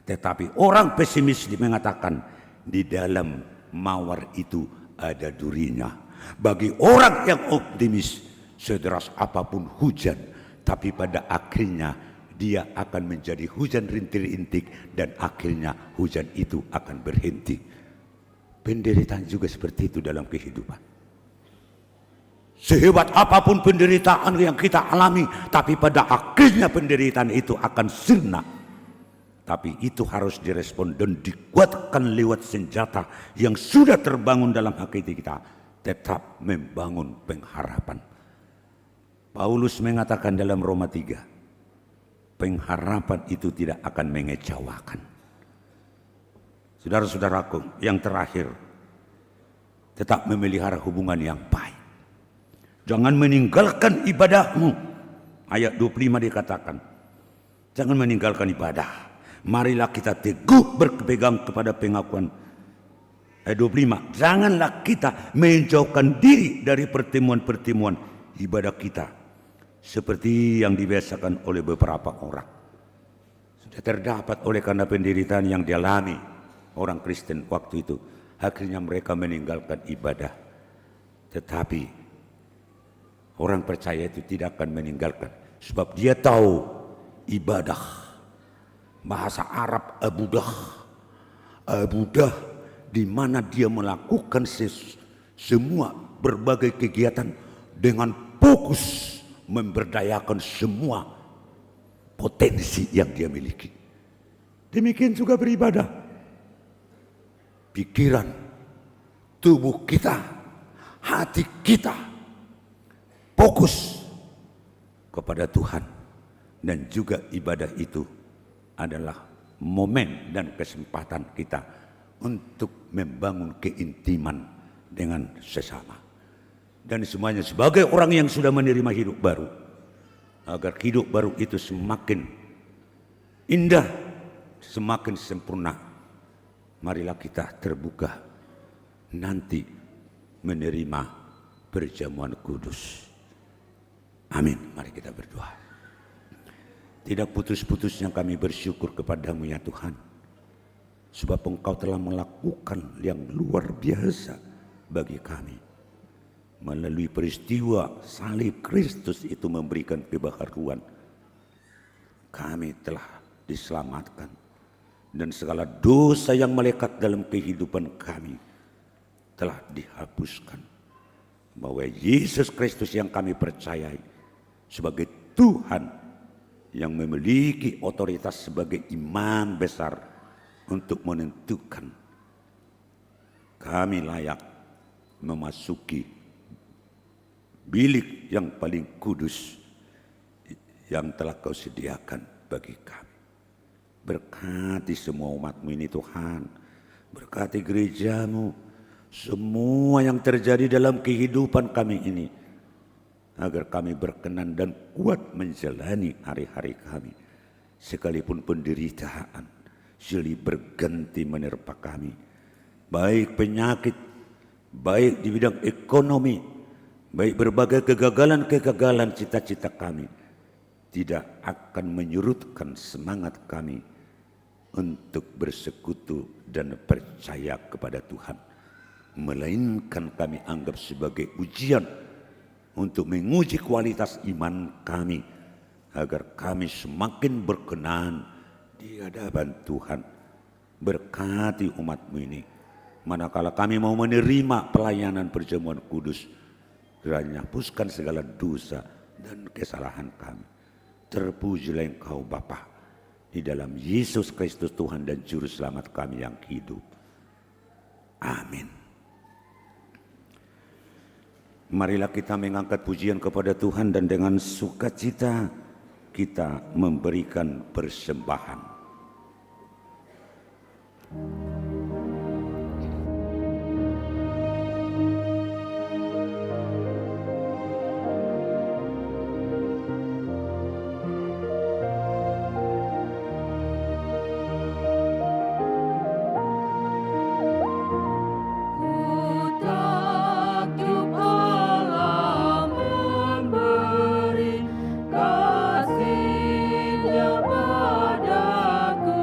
Tetapi orang pesimis mengatakan, di dalam mawar itu ada durinya. Bagi orang yang optimis, sederas apapun hujan, tapi pada akhirnya dia akan menjadi hujan rintik-rintik, dan akhirnya hujan itu akan berhenti. Penderitaan juga seperti itu dalam kehidupan. Sehebat apapun penderitaan yang kita alami, tapi pada akhirnya penderitaan itu akan sirna. Tapi itu harus direspon dan dikuatkan lewat senjata yang sudah terbangun dalam hati kita. Tetap membangun pengharapan. Paulus mengatakan dalam Roma 3, pengharapan itu tidak akan mengecewakan. Saudara-saudaraku, yang terakhir, tetap memelihara hubungan yang baik. Jangan meninggalkan ibadahmu. Ayat 25 dikatakan, jangan meninggalkan ibadah. Marilah kita teguh berpegang kepada pengakuan. Ayat 25, janganlah kita menjauhkan diri dari pertemuan-pertemuan ibadah kita, seperti yang dibiasakan oleh beberapa orang. Sudah terdapat oleh karena penderitaan yang dialami orang Kristen waktu itu, akhirnya mereka meninggalkan ibadah. Tetapi orang percaya itu tidak akan meninggalkan, sebab dia tahu ibadah, bahasa Arab abudah, abudah, di mana dia melakukan semua berbagai kegiatan dengan fokus memberdayakan semua potensi yang dia miliki. Demikian juga beribadah. Pikiran, tubuh kita, hati kita fokus kepada Tuhan. Dan juga ibadah itu adalah momen dan kesempatan kita untuk membangun keintiman dengan sesama. Dan semuanya sebagai orang yang sudah menerima hidup baru, agar hidup baru itu semakin indah, semakin sempurna, marilah kita terbuka nanti menerima perjamuan kudus. Amin. Mari kita berdoa. Tidak putus-putusnya kami bersyukur kepadamu ya Tuhan, sebab Engkau telah melakukan yang luar biasa bagi kami. Melalui peristiwa salib Kristus itu memberikan kebaharuan, kami telah diselamatkan, dan segala dosa yang melekat dalam kehidupan kami telah dihapuskan. Bahwa Yesus Kristus yang kami percayai sebagai Tuhan yang memiliki otoritas sebagai imam besar untuk menentukan kami layak memasuki bilik yang paling kudus yang telah Kau sediakan bagi kami. Berkati semua umat-Mu ini Tuhan. Berkati gereja-Mu. Semua yang terjadi dalam kehidupan kami ini, agar kami berkenan dan kuat menjalani hari-hari kami. sekalipun penderitaan silih berganti menerpa kami, baik penyakit, baik di bidang ekonomi, baik berbagai kegagalan-kegagalan cita-cita kami, tidak akan menyurutkan semangat kami untuk bersekutu dan percaya kepada Tuhan, melainkan kami anggap sebagai ujian untuk menguji kualitas iman kami, agar kami semakin berkenan di hadapan Tuhan. Berkati umat-Mu ini, manakala kami mau menerima pelayanan perjamuan kudus, kiranya hapuskan segala dosa dan kesalahan kami. Terpujilah Engkau Bapa, di dalam Yesus Kristus Tuhan dan Juru Selamat kami yang hidup. Amin. Marilah kita mengangkat pujian kepada Tuhan dan dengan sukacita kita memberikan persembahan. Kasihnya padaku,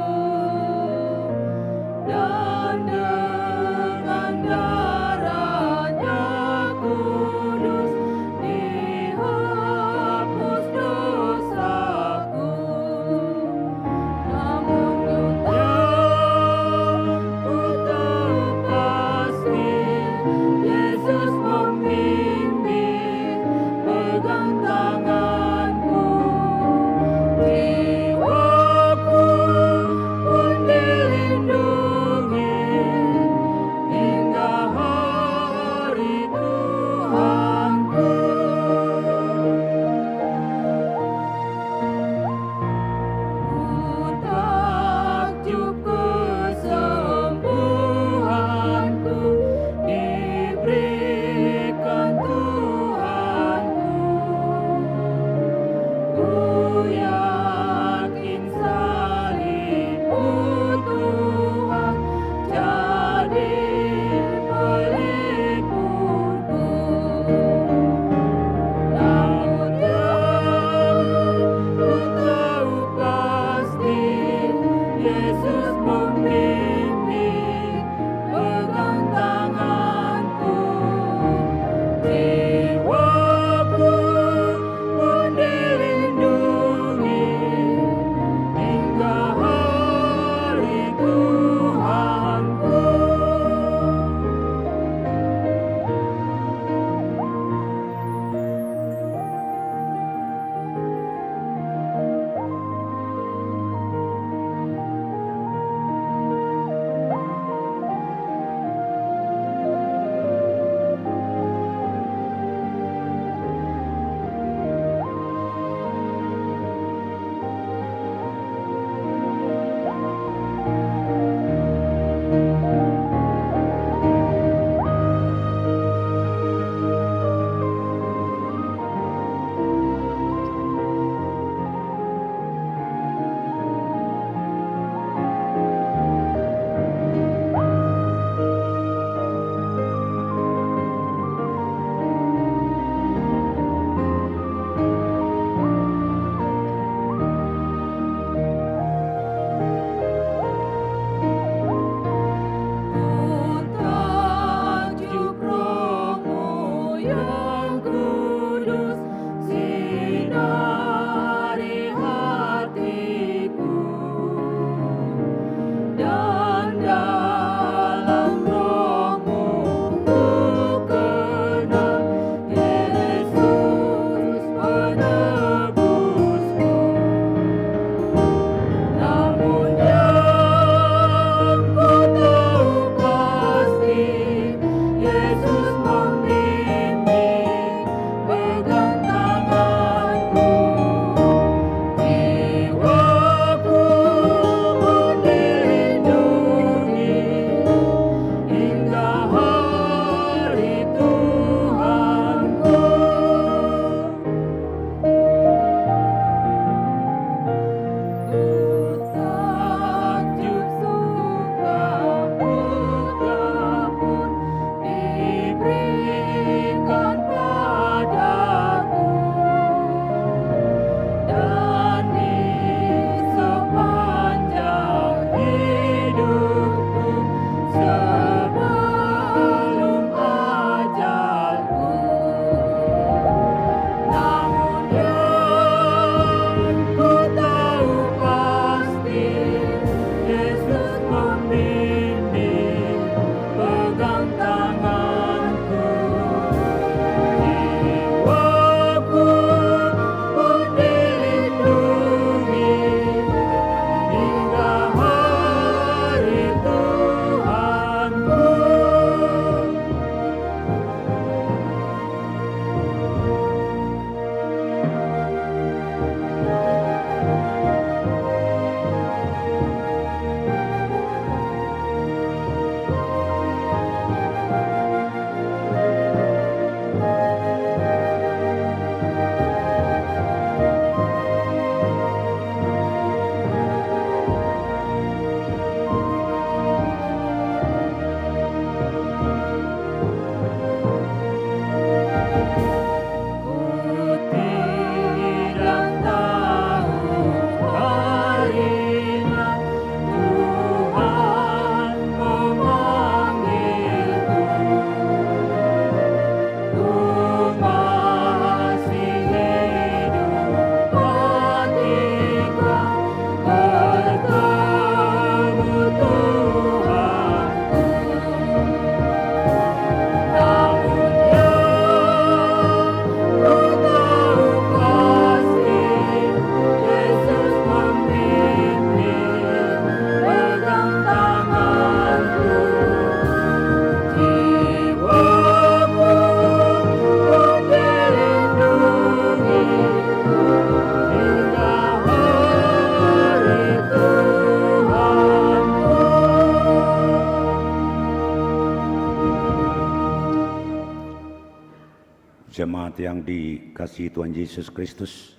Jemaat yang dikasihi Tuhan Yesus Kristus,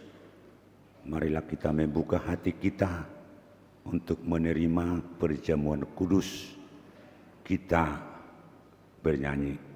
marilah kita membuka hati kita untuk menerima perjamuan kudus. Kita bernyanyi.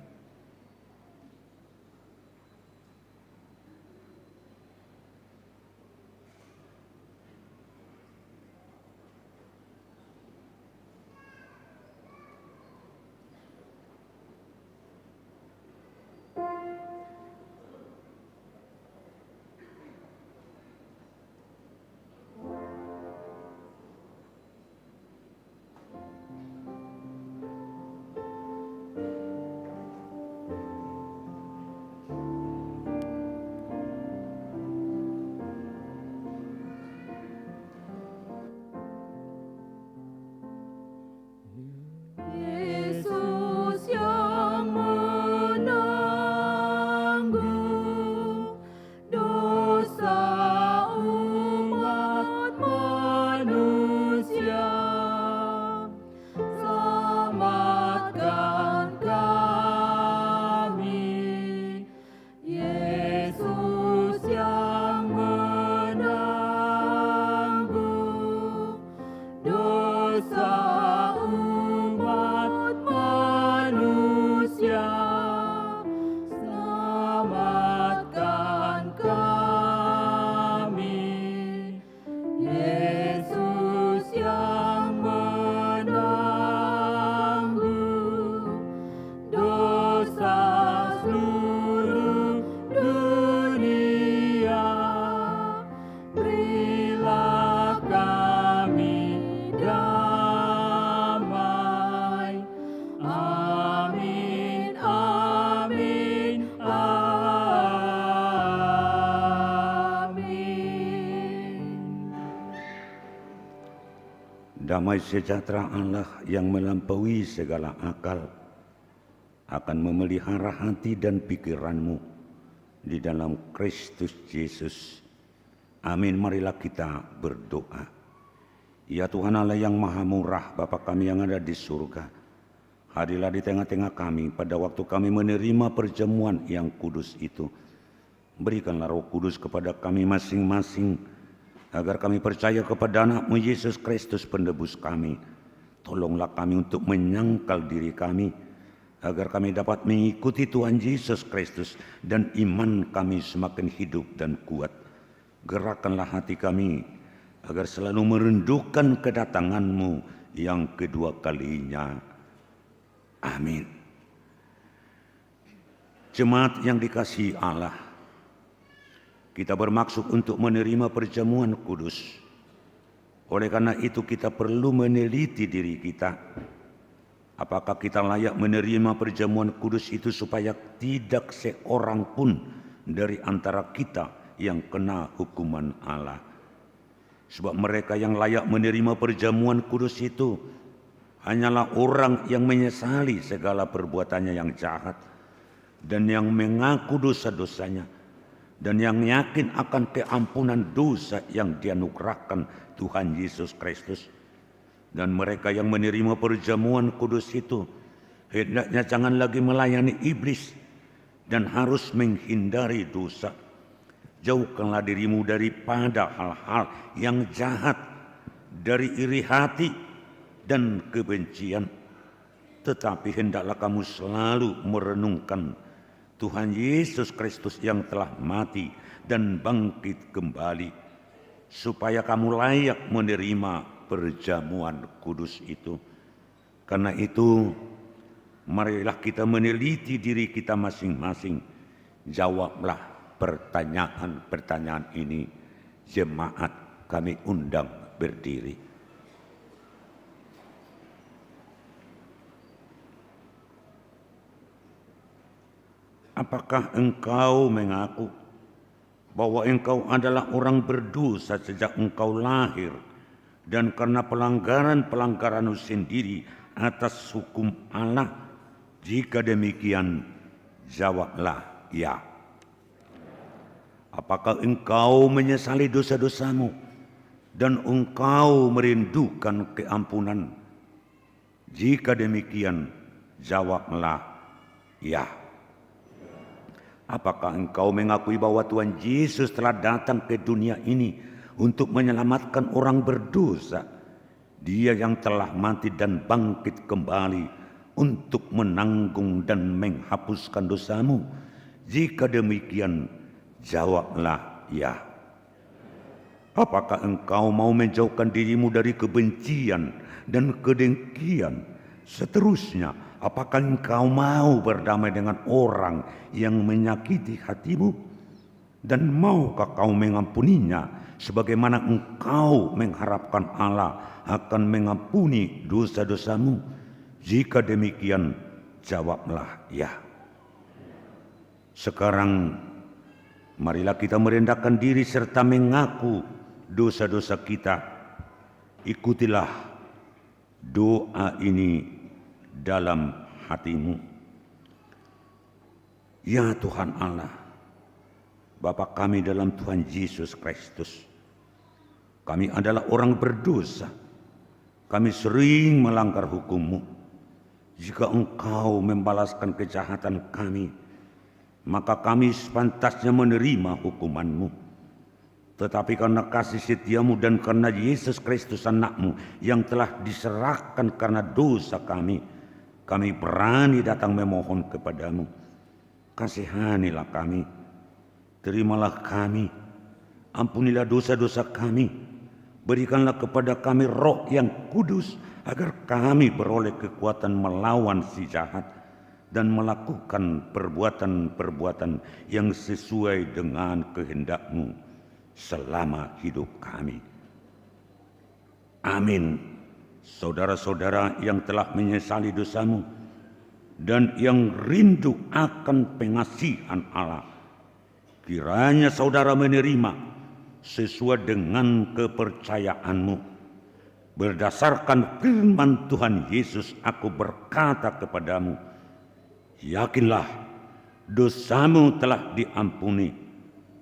Yesus yang menanggung dosa umat manusia, selamatkan kami. Yesus yang menanggung dosa umat manusia, selamatkan kami. Yesus yang menanggung dosa seluruh dunia, berilah kami damai. Amin, amin, amin. Damai sejahtera Allah yang melampaui segala akal akan memelihara hati dan pikiranmu di dalam Kristus Yesus. Amin. Marilah kita berdoa. Ya Tuhan Allah yang maha murah, Bapa kami yang ada di surga, hadirlah di tengah-tengah kami pada waktu kami menerima perjamuan yang kudus itu. Berikanlah Roh Kudus kepada kami masing-masing, agar kami percaya kepada anak-Mu Yesus Kristus penebus kami. Tolonglah kami untuk menyangkal diri kami, agar kami dapat mengikuti Tuhan Yesus Kristus dan iman kami semakin hidup dan kuat. Gerakkanlah hati kami agar selalu merindukan kedatangan-Mu yang kedua kalinya. Amin. Jemaat yang dikasihi Allah, kita bermaksud untuk menerima perjamuan kudus. Oleh karena itu kita perlu meneliti diri kita. Apakah kita layak menerima perjamuan kudus itu supaya tidak seorang pun dari antara kita yang kena hukuman Allah. Sebab mereka yang layak menerima perjamuan kudus itu hanyalah orang yang menyesali segala perbuatannya yang jahat dan yang mengaku dosa-dosanya dan yang yakin akan keampunan dosa yang dianugerahkan Tuhan Yesus Kristus. Dan mereka yang menerima perjamuan kudus itu hendaknya jangan lagi melayani iblis dan harus menghindari dosa. Jauhkanlah dirimu daripada hal-hal yang jahat, dari iri hati dan kebencian. Tetapi hendaklah kamu selalu merenungkan Tuhan Yesus Kristus yang telah mati dan bangkit kembali, supaya kamu layak menerima perjamuan kudus itu. Karena itu, marilah kita meneliti diri kita masing-masing. Jawablah pertanyaan-pertanyaan ini. Jemaat kami undang berdiri. Apakah engkau mengaku bahwa engkau adalah orang berdosa sejak engkau lahir, dan karena pelanggaran-pelanggaranmu sendiri atas hukum Allah? Jika demikian, jawablah ya. Apakah engkau menyesali dosa-dosamu dan engkau merindukan keampunan? Jika demikian, jawablah ya. Apakah engkau mengakui bahwa Tuhan Yesus telah datang ke dunia ini untuk menyelamatkan orang berdosa? Dia yang telah mati dan bangkit kembali untuk menanggung dan menghapuskan dosamu. Jika demikian, jawablah ya. Apakah engkau mau menjauhkan dirimu dari kebencian dan kedengkian? Seterusnya, apakah engkau mau berdamai dengan orang yang menyakiti hatimu? Dan maukah kau mengampuninya sebagaimana engkau mengharapkan Allah akan mengampuni dosa-dosamu? Jika demikian, jawablah ya. Sekarang, marilah kita merendahkan diri serta mengaku dosa-dosa kita. Ikutilah doa ini dalam hatimu. Ya Tuhan Allah, Bapa kami dalam Tuhan Yesus Kristus, kami adalah orang berdosa. Kami sering melanggar hukum-Mu. Jika Engkau membalaskan kejahatan kami, maka kami sepantasnya menerima hukuman-Mu. Tetapi karena kasih setia-Mu dan karena Yesus Kristus anak-Mu yang telah diserahkan karena dosa kami berani datang memohon kepadamu. Kasihanilah kami, terimalah kami, ampunilah dosa-dosa kami, berikanlah kepada kami Roh yang kudus agar kami beroleh kekuatan melawan si jahat dan melakukan perbuatan-perbuatan yang sesuai dengan kehendak-Mu selama hidup kami. Amin. Saudara-saudara yang telah menyesali dosamu dan yang rindu akan pengasihan Allah, kiranya saudara menerima sesuai dengan kepercayaanmu. Berdasarkan firman Tuhan Yesus, aku berkata kepadamu, yakinlah dosamu telah diampuni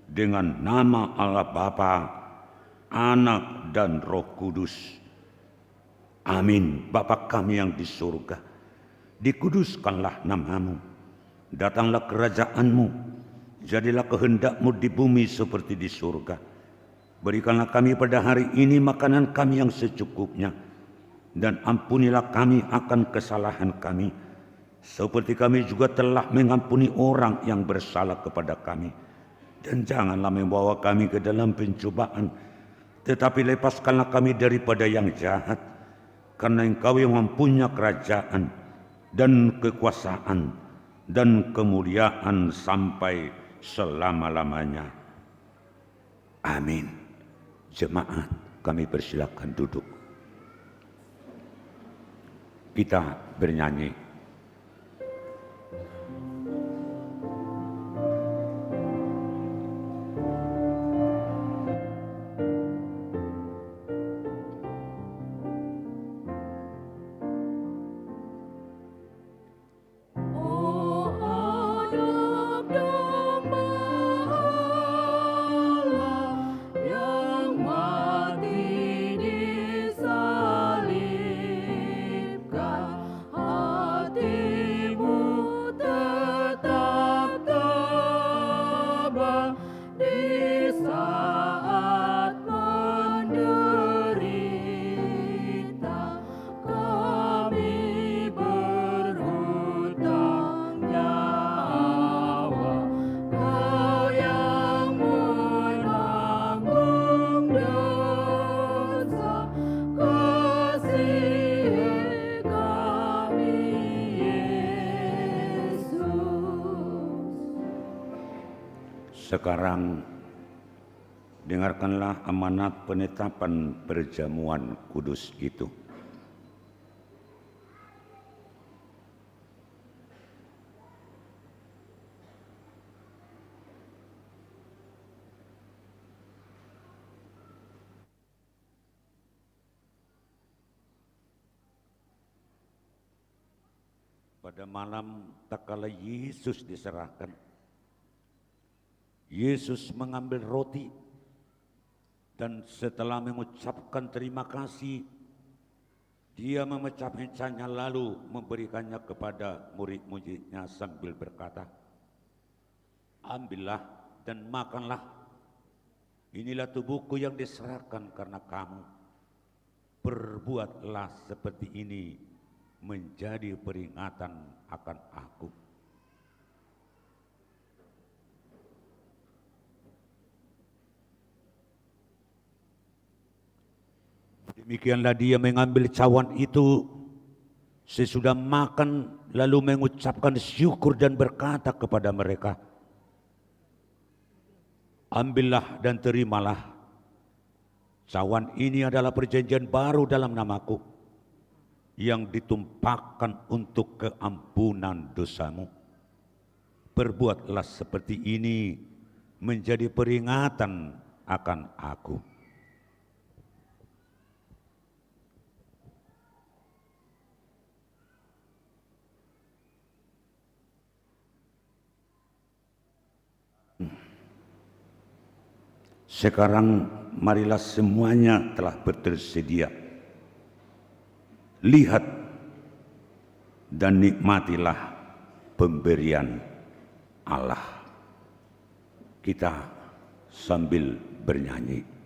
dengan nama Allah Bapa, Anak dan Roh Kudus. Amin. Bapa kami yang di surga, dikuduskanlah namamu, datanglah kerajaanmu, jadilah kehendak-Mu di bumi seperti di surga. Berikanlah kami pada hari ini makanan kami yang secukupnya, dan ampunilah kami akan kesalahan kami, seperti kami juga telah mengampuni orang yang bersalah kepada kami. Dan janganlah membawa kami ke dalam pencobaan, tetapi lepaskanlah kami daripada yang jahat. Karena Engkau yang mempunyai kerajaan dan kekuasaan dan kemuliaan sampai selama-lamanya. Amin. Jemaat, kami persilakan duduk. Kita bernyanyi. Sekarang dengarkanlah amanat penetapan perjamuan kudus itu. Pada malam tatkala Yesus diserahkan, Yesus mengambil roti dan setelah mengucapkan terima kasih, Dia memecah-mecahnya lalu memberikannya kepada murid-muridnya sambil berkata, Ambillah dan makanlah. Inilah tubuhku yang diserahkan karena kamu. Perbuatlah seperti ini menjadi peringatan akan aku. Demikianlah dia mengambil cawan itu sesudah makan, lalu mengucapkan syukur dan berkata kepada mereka, ambillah dan terimalah. Cawan ini adalah perjanjian baru dalam namaku, yang ditumpahkan untuk keampunan dosamu. Perbuatlah seperti ini menjadi peringatan akan aku. Sekarang marilah semuanya telah bertersedia. Lihat dan nikmatilah pemberian Allah. Kita sambil bernyanyi.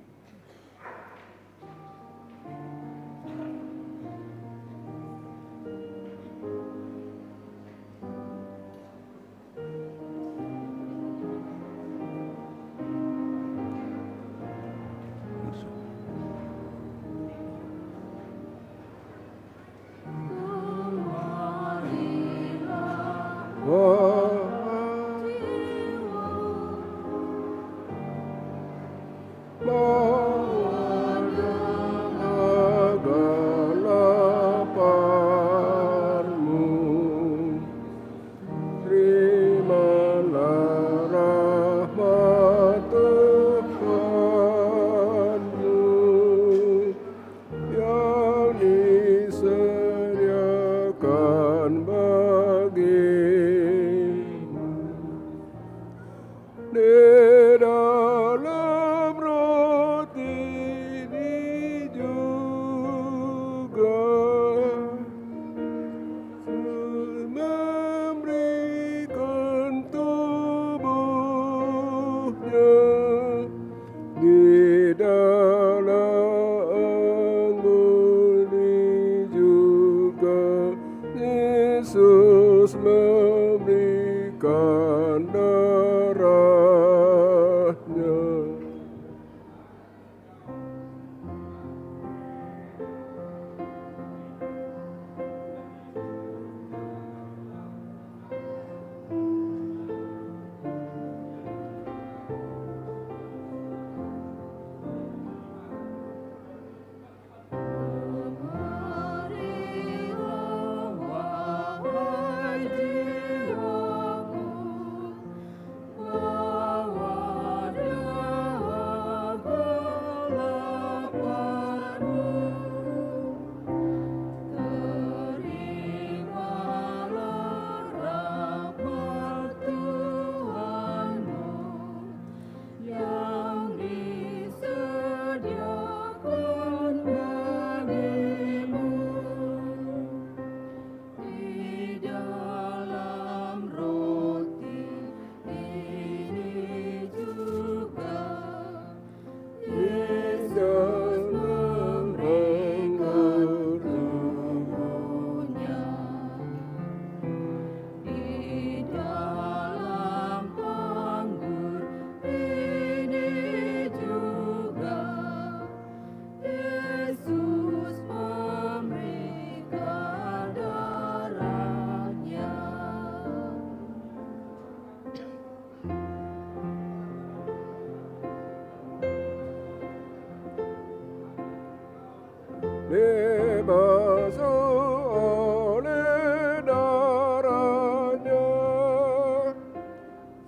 bebas oleh darahnya,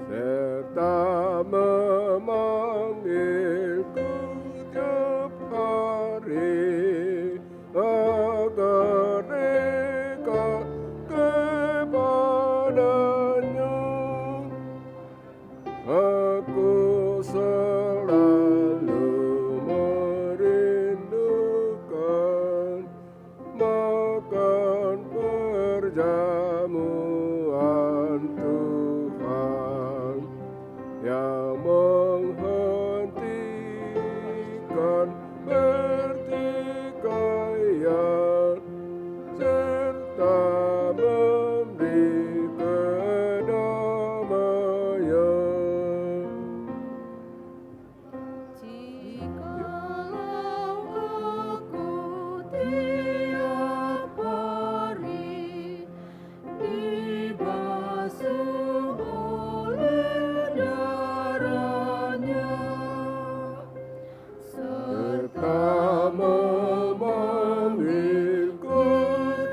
serta memanggilku tiap hari agar dekat kepadanya. Aku selalu merindukan dan pertikaian, serta memberi kedamaian. Jikalau aku tiap hari dibasuh oleh darahnya, Serta memanggilku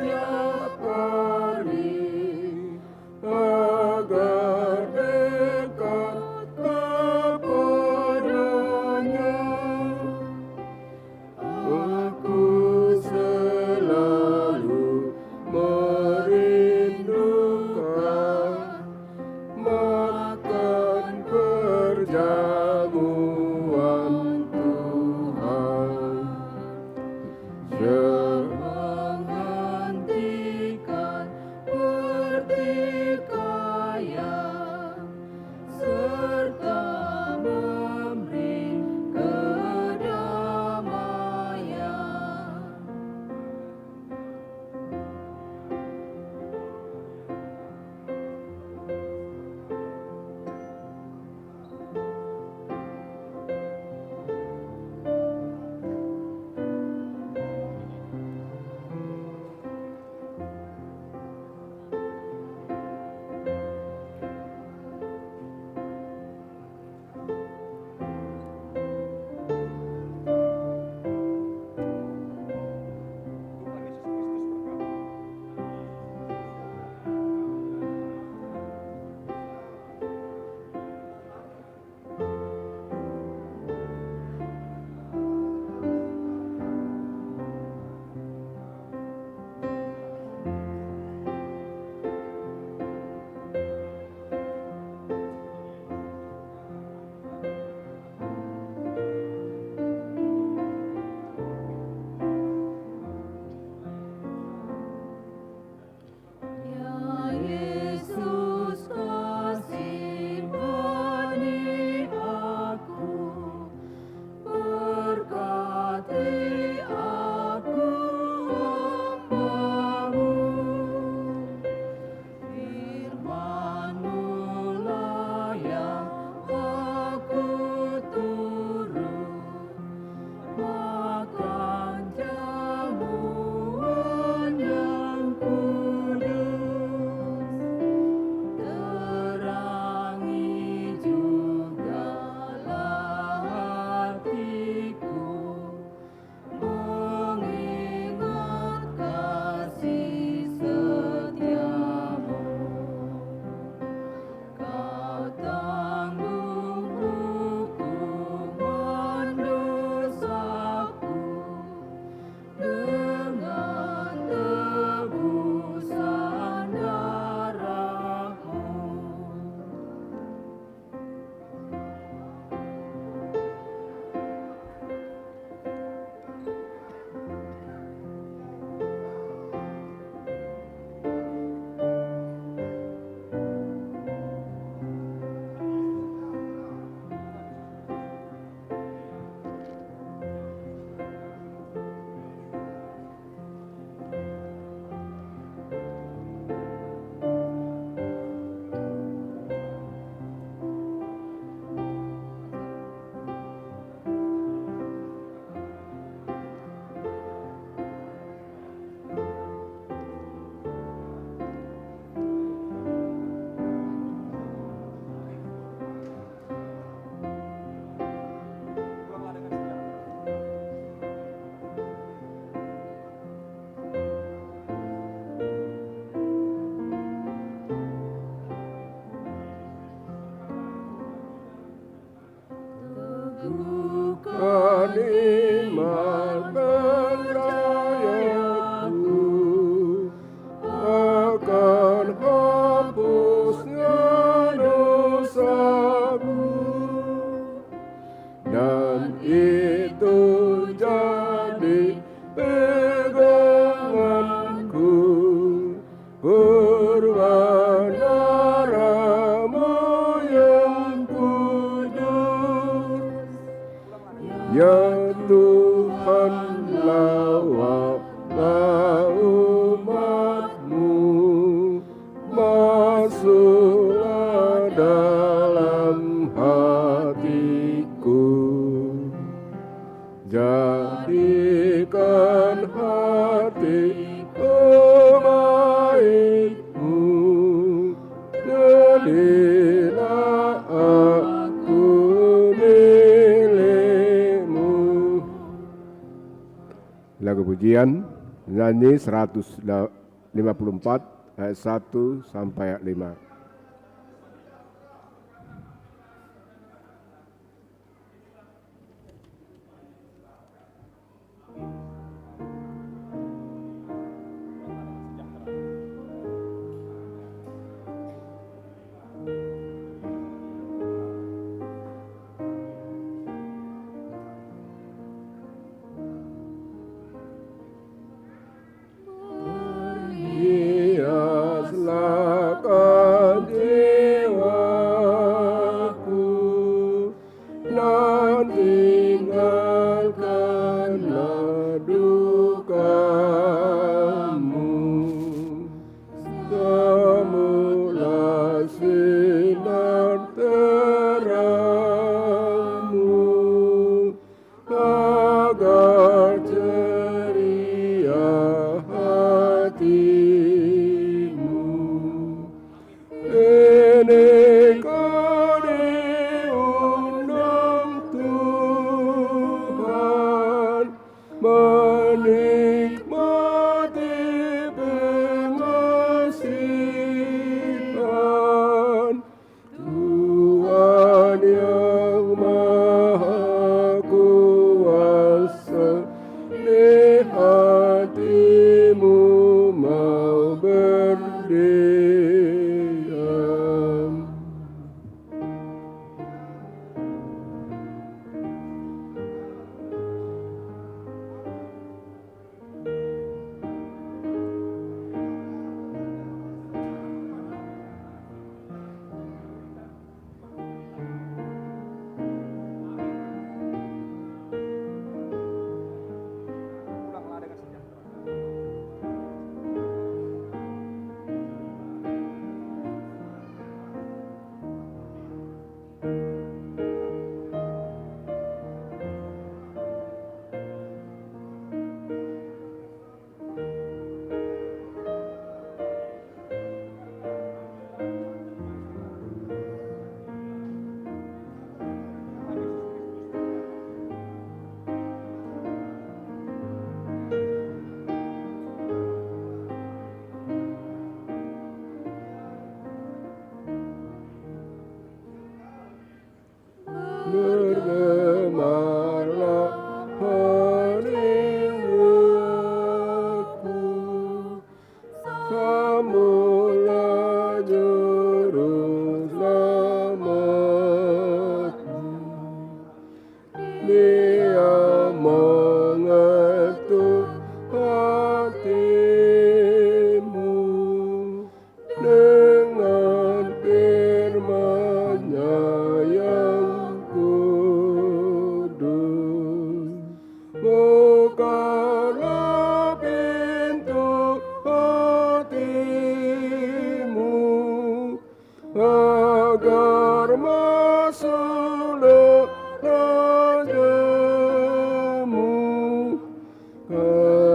tiap hari agar dekat kepadanya, aku selalu merindukan makan perjamuan Tuhan yang menghentikan pertikaian serta memberi kedamaian. Ya Yesus, kasihani aku, berkati aku hamba-Mu. Firman-Mu lah yang aku turut, makan jamuan yang kudus, terangi jugalah hatiku, mengingat kasih setiamu. Kau tanggung hukuman dosaku, Tuhan lawanlah umat-Mu, masuklah dalam hatiku, jadikan hatiku baik-Mu, jadilah aku milik-Mu. Lagu pujian nyanyi 154 ayat 1 sampai ayat 5. Hiaslah jiwaku, dan tinggalkanlah dukamu. Semula sinar terangmu, agar ceria hatimu. Ini kau diundang Tuhan, menikmati pengasihan Tuhan yang Maha Kuasa. Di hatimu mau berdiam. Bergemarlah hariku, sambutlah juru selamatmu. Dia mengetuk hatimu dengan firman-Nya yang kudus. Bukalah pintu hatimu, agar masuklah Raja-Mu.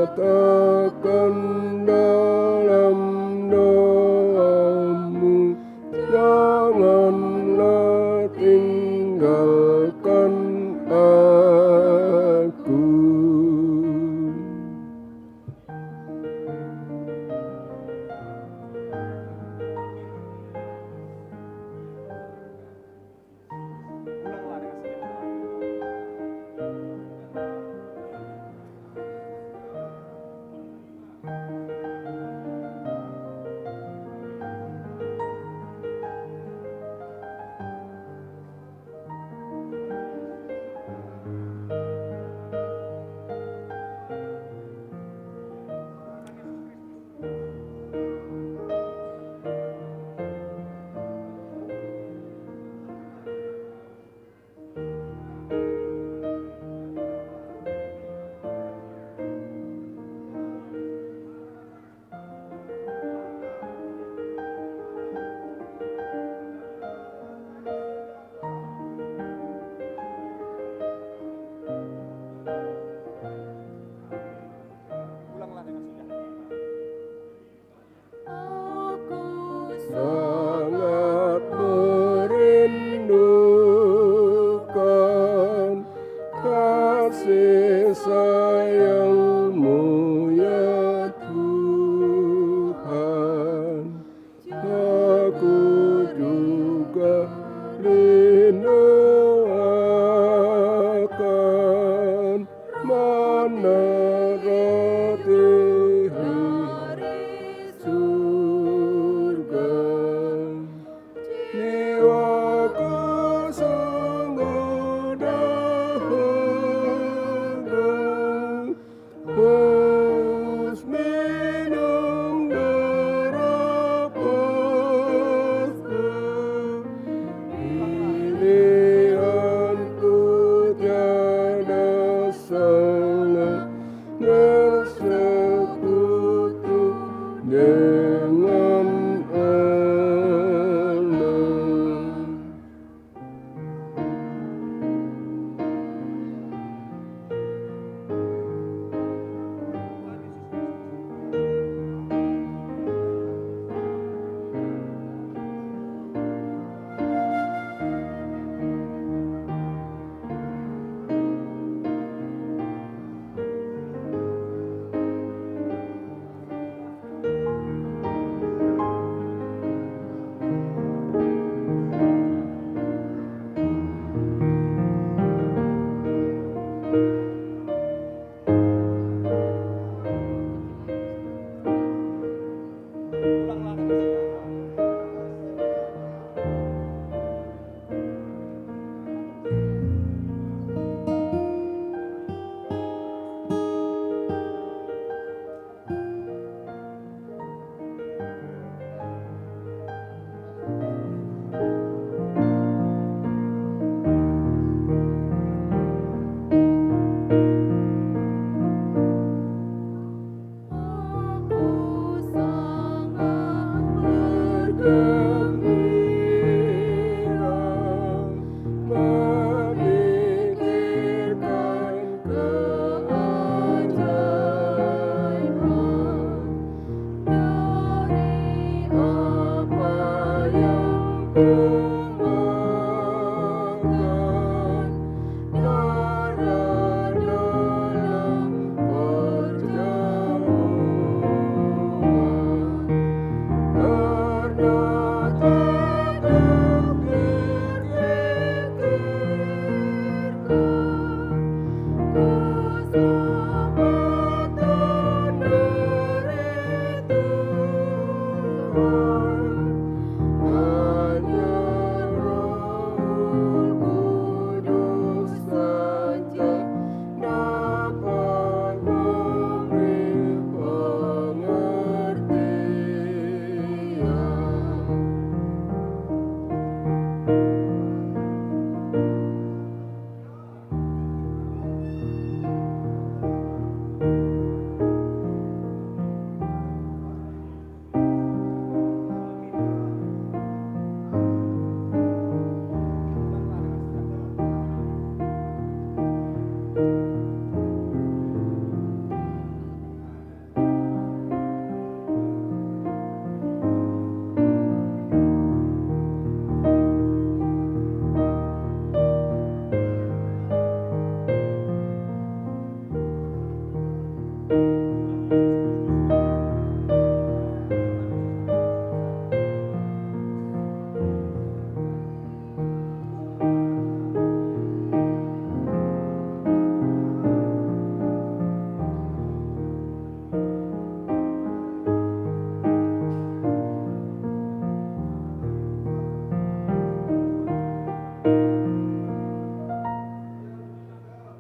Katakan dalam doamu, janganlah tinggalkan aku. sayang-Mu ya Tuhan, aku juga rindu akan menepati hari surga. Jiwaku sungguh dahaga, haus minum darah Pasca. Pilihanku tiada salah, bersekutu dengan Allah. Aku sangat bergembira memikirkan keajaiban dari apa yang kumakan, darah dalam perjamuan, karena tak terpikirkan keselamatan dari Tuhan. Hanya Roh Kudus saja dapat memberi pengertian.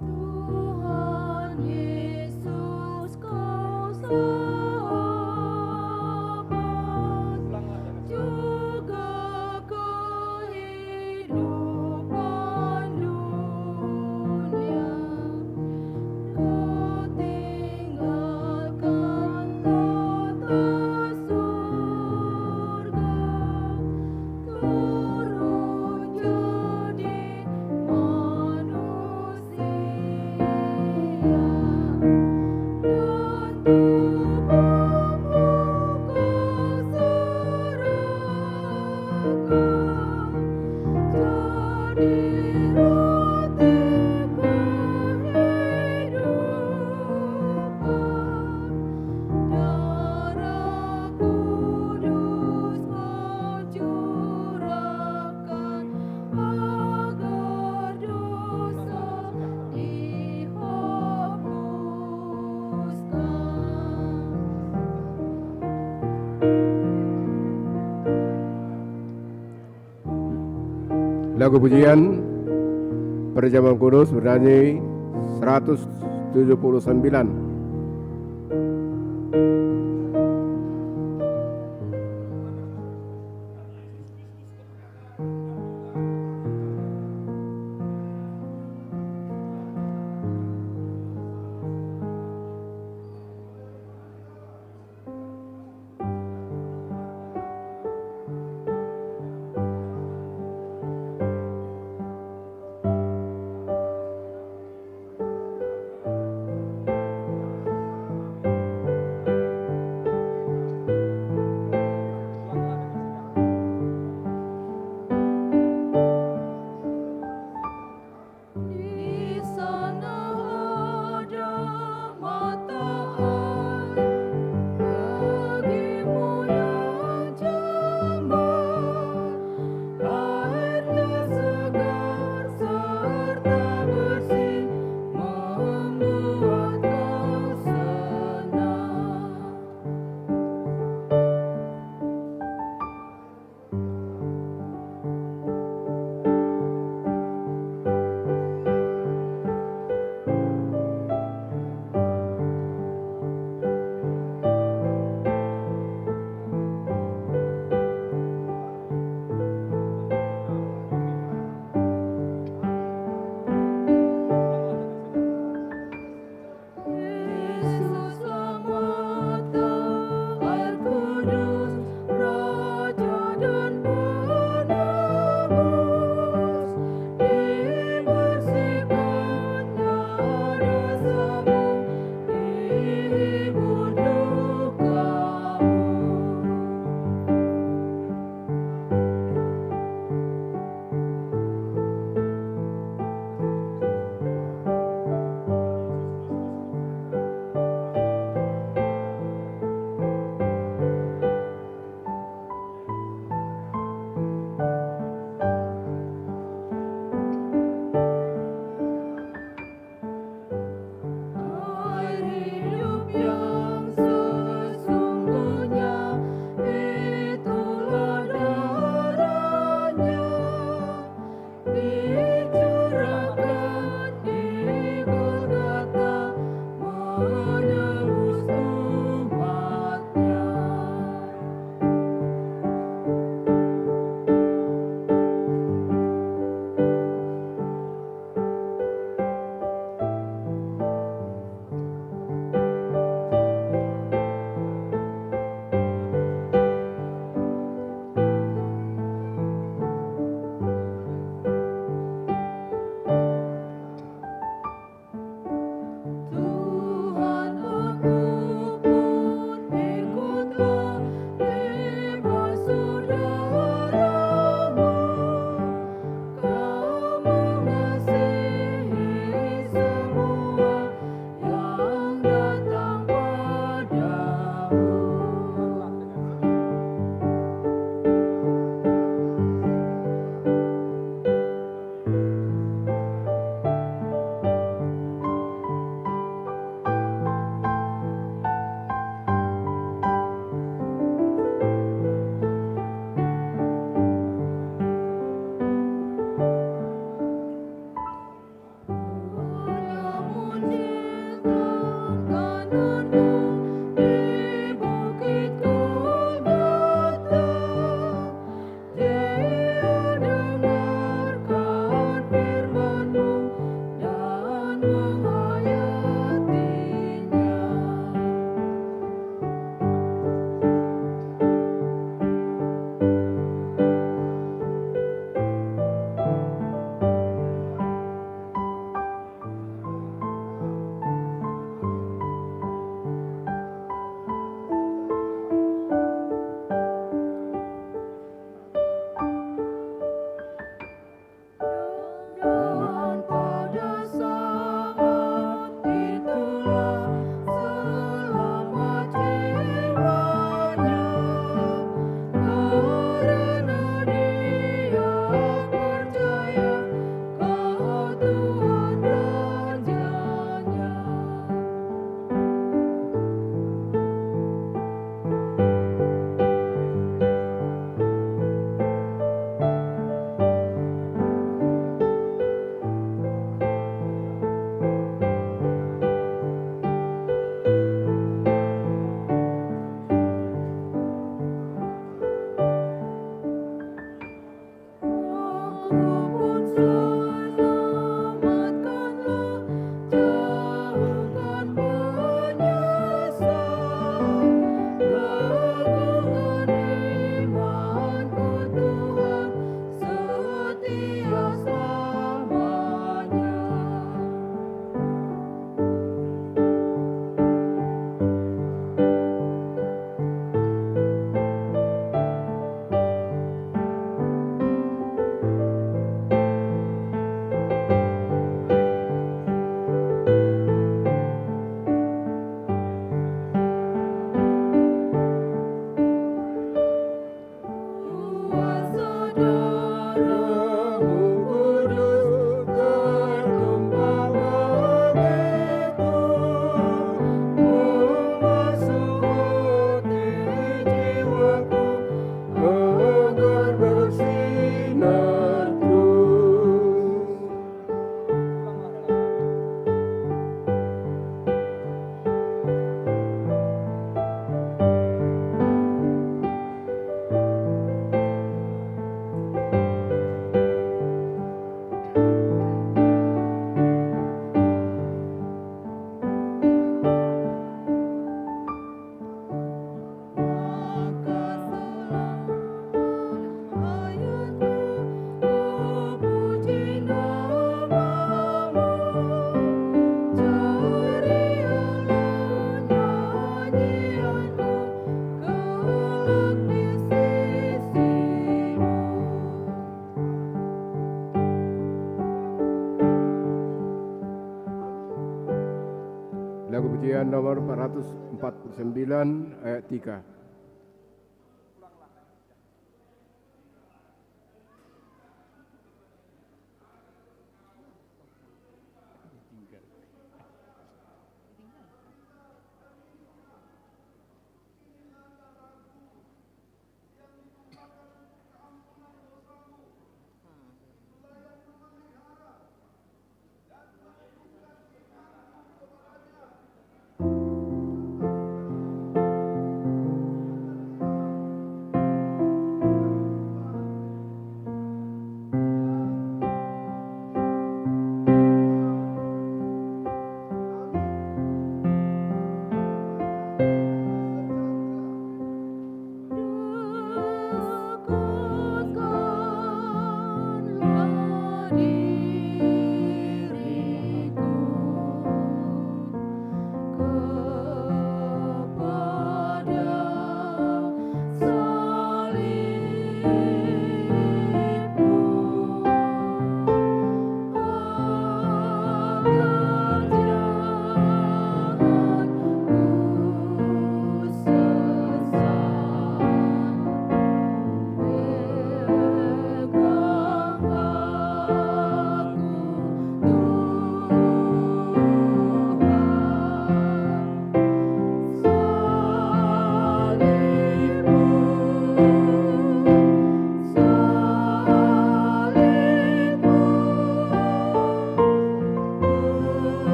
Tuhan Yesus Lagu pujian Perjamuan Kudus bernyanyi 179. Lagu pujian nomor 449 ayat 3.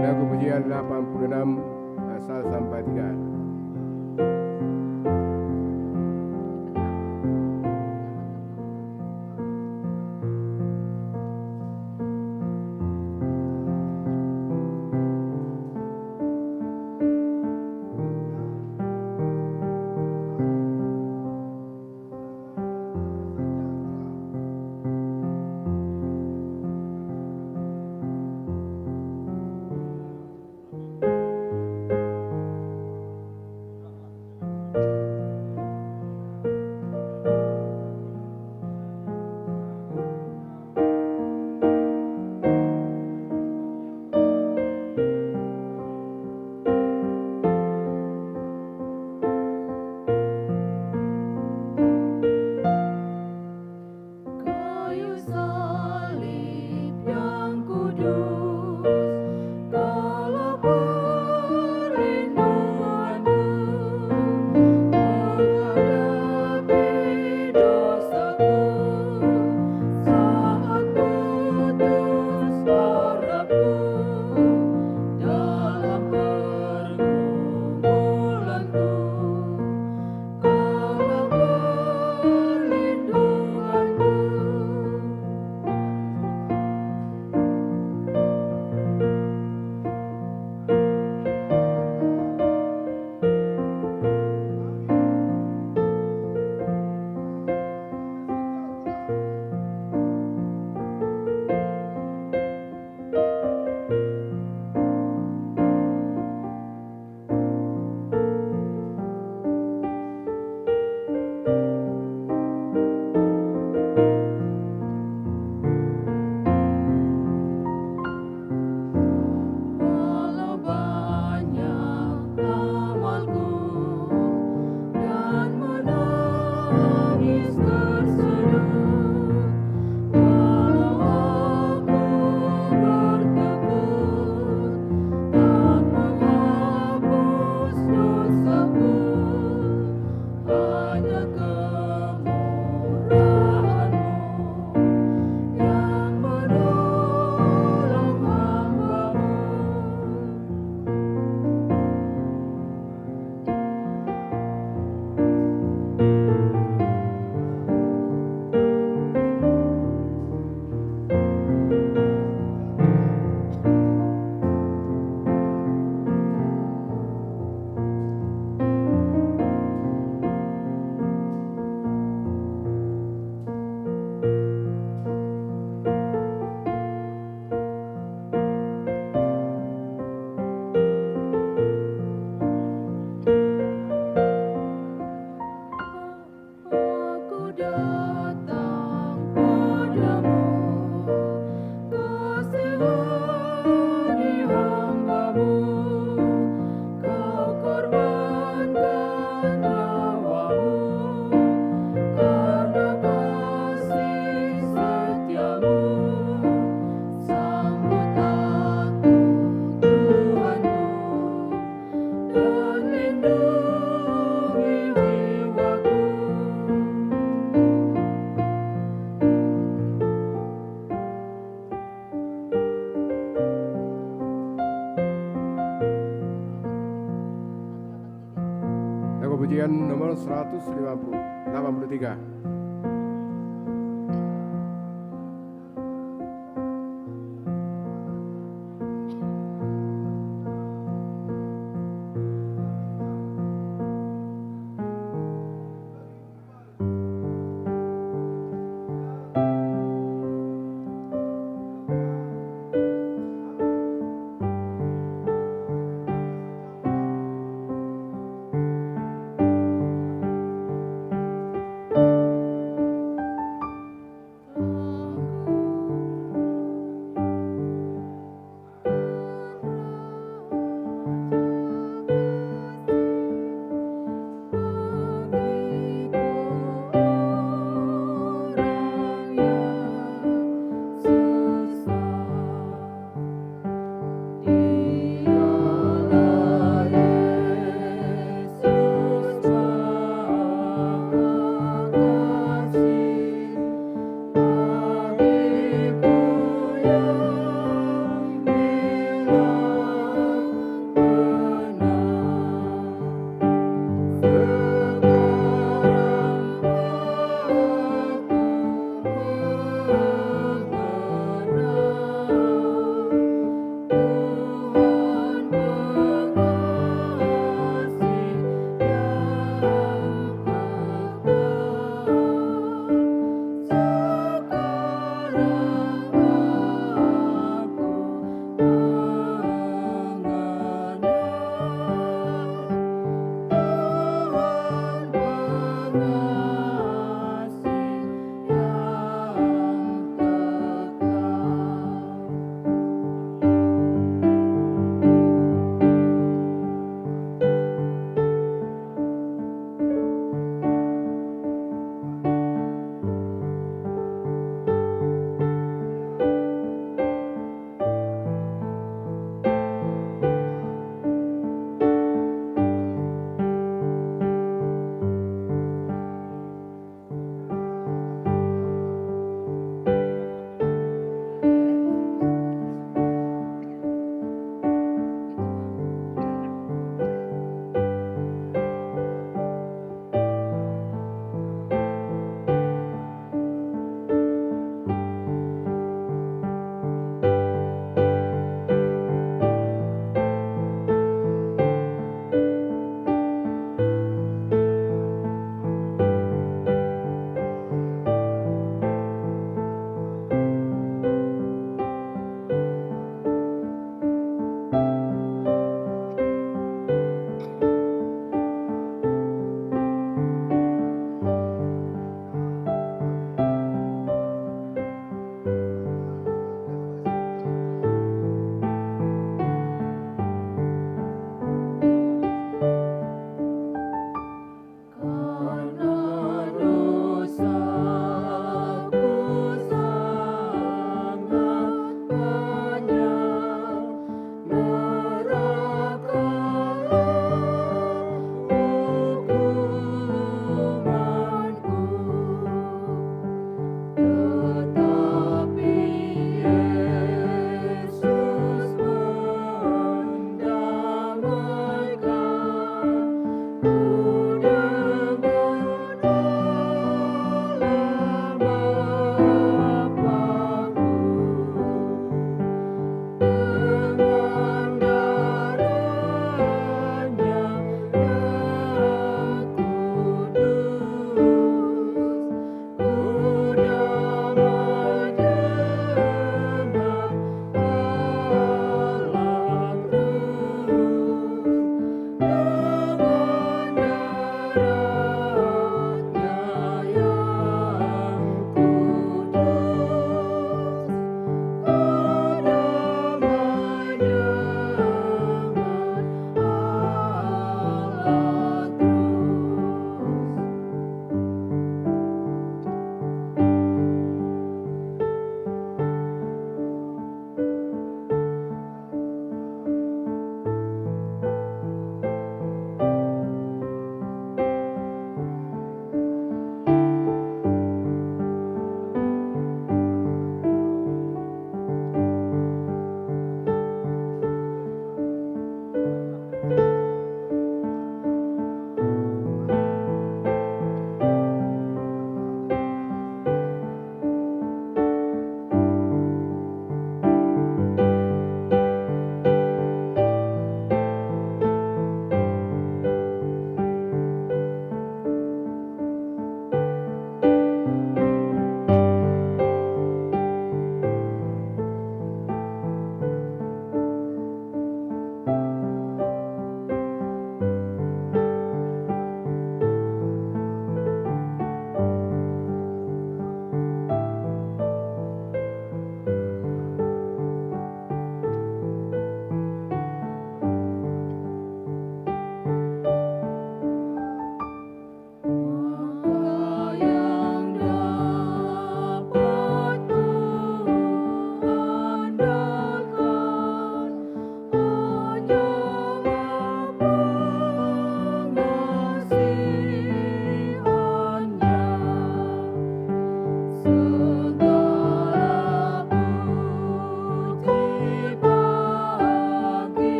Lagu pujian 86 asal sampai 3. pujian nomor 183.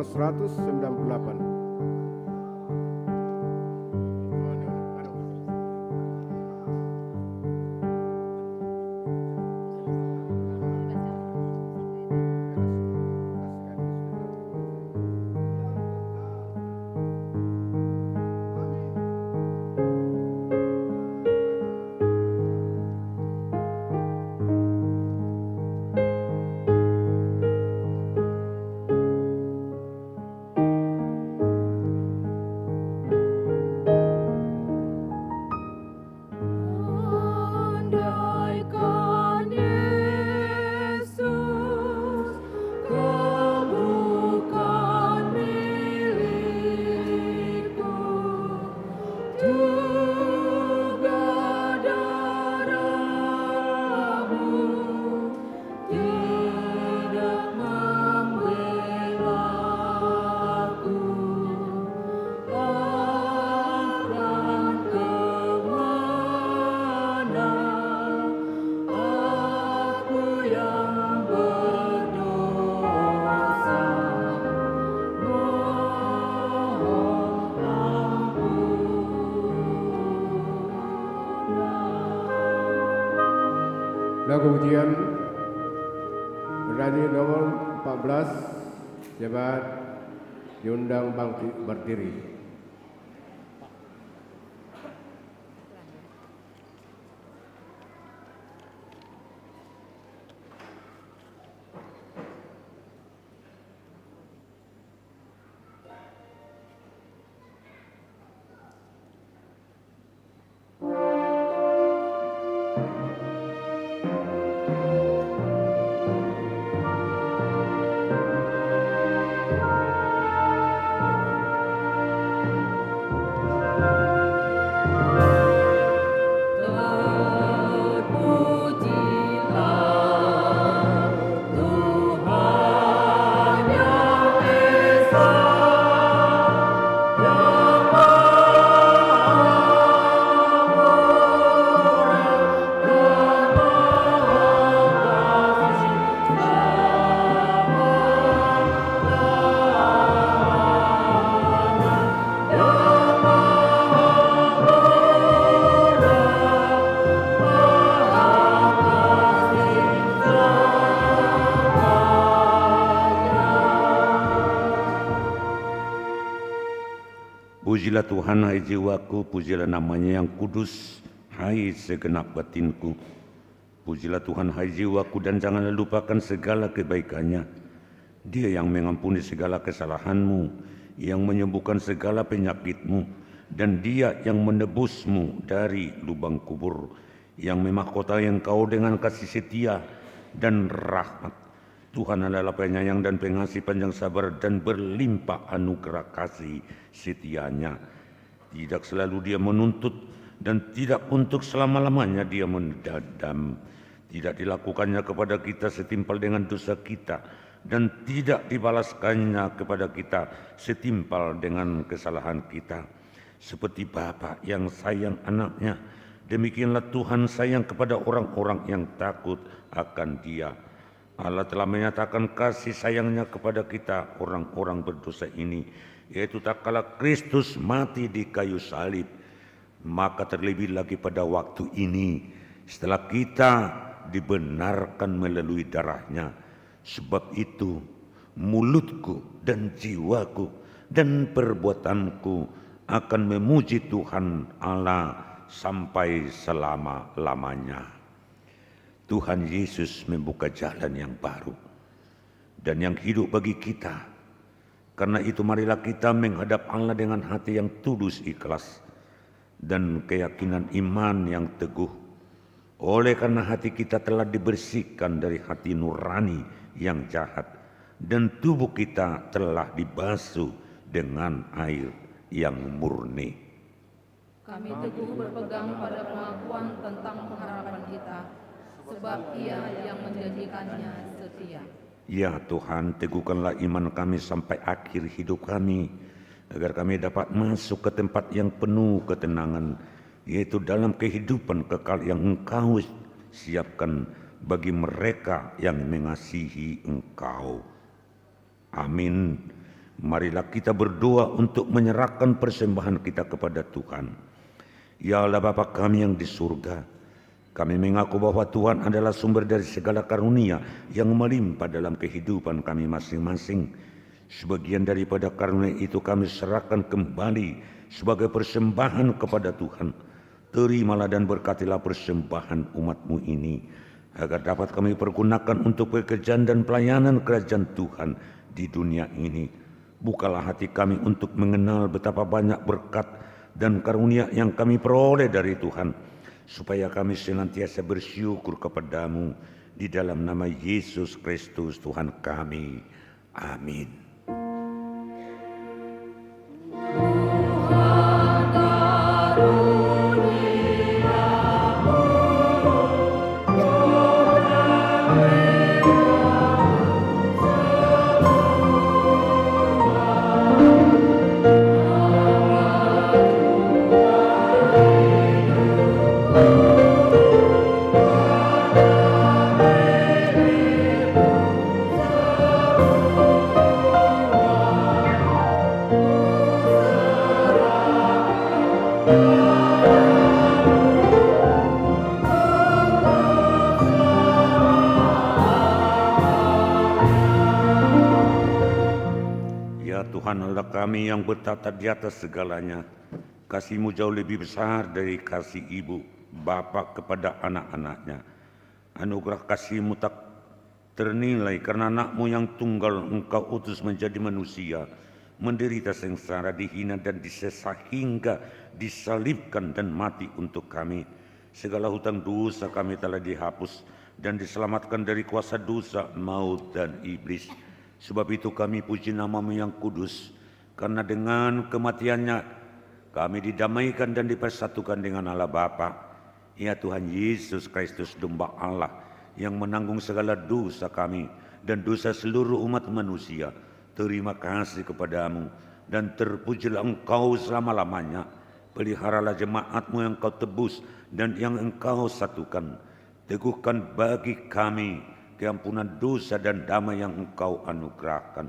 nomor 198. Andaikan Yesus kau bukan milikku, juga darahmu tidak membelaku, akan kemana aku yang berdosa, mohon ampunlah. Lagu pujian bernyanyi nomor 14, jemaat diundang bangkit berdiri. Terpujilah Tuhan yang Esa, yang Pujilah Tuhan hai jiwaku, pujilah namanya yang kudus, hai segenap batinku. Pujilah Tuhan hai jiwaku dan janganlah lupakan segala kebaikannya. Dia yang mengampuni segala kesalahanmu, yang menyembuhkan segala penyakitmu, dan Dia yang menebusmu dari lubang kubur, yang memahkotai engkau dengan kasih setia dan rahmat. Tuhan adalah penyayang dan pengasih, panjang sabar dan berlimpah anugerah kasih setianya. Tidak selalu Dia menuntut dan tidak untuk selama-lamanya Dia mendadam. Tidak dilakukannya kepada kita setimpal dengan dosa kita, dan tidak dibalaskannya kepada kita setimpal dengan kesalahan kita. Seperti Bapa yang sayang anaknya, demikianlah Tuhan sayang kepada orang-orang yang takut akan Dia. Allah telah menyatakan kasih sayangnya kepada kita orang-orang berdosa ini, yaitu tak kala Kristus mati di kayu salib, maka terlebih lagi pada waktu ini setelah kita dibenarkan melalui darahnya. Sebab itu mulutku dan jiwaku dan perbuatanku akan memuji Tuhan Allah sampai selama-lamanya. Tuhan Yesus membuka jalan yang baru dan yang hidup bagi kita. Karena itu marilah kita menghadap Allah dengan hati yang tulus ikhlas dan keyakinan iman yang teguh. Oleh karena hati kita telah dibersihkan dari hati nurani yang jahat, dan tubuh kita telah dibasuh dengan air yang murni. Kami teguh berpegang pada pengakuan tentang pengharapan kita, sebab Ia yang menjadikannya setia. Ya Tuhan, teguhkanlah iman kami sampai akhir hidup kami, agar kami dapat masuk ke tempat yang penuh ketenangan, yaitu dalam kehidupan kekal yang Engkau siapkan bagi mereka yang mengasihi Engkau. Amin. Marilah kita berdoa untuk menyerahkan persembahan kita kepada Tuhan. Ya Allah Bapa kami yang di surga, kami mengaku bahwa Tuhan adalah sumber dari segala karunia yang melimpah dalam kehidupan kami masing-masing. Sebagian daripada karunia itu kami serahkan kembali sebagai persembahan kepada Tuhan. Terimalah dan berkatilah persembahan umat-Mu ini, agar dapat kami pergunakan untuk pekerjaan dan pelayanan kerajaan Tuhan di dunia ini. Bukalah hati kami untuk mengenal betapa banyak berkat dan karunia yang kami peroleh dari Tuhan, supaya kami senantiasa bersyukur kepada-Mu di dalam nama Yesus Kristus Tuhan kami. Amin. Tuhan Allah kami yang bertata di atas segalanya, kasih-Mu jauh lebih besar dari kasih ibu bapa kepada anak-anaknya. Anugerah kasih-Mu tak ternilai karena anak-Mu yang tunggal Engkau utus menjadi manusia, menderita sengsara, dihina dan disesah hingga disalibkan dan mati untuk kami. Segala hutang dosa kami telah dihapus dan diselamatkan dari kuasa dosa, maut dan iblis. Sebab itu kami puji nama-Mu yang kudus, karena dengan kematiannya kami didamaikan dan dipersatukan dengan Allah Bapa. Ya Tuhan Yesus Kristus, domba Allah yang menanggung segala dosa kami dan dosa seluruh umat manusia. Terima kasih kepada-Mu dan terpujilah Engkau selama-lamanya. Peliharalah jemaat-Mu yang Engkau tebus dan yang Engkau satukan. Teguhkan bagi kami keampunan dosa dan damai yang Engkau anugerahkan.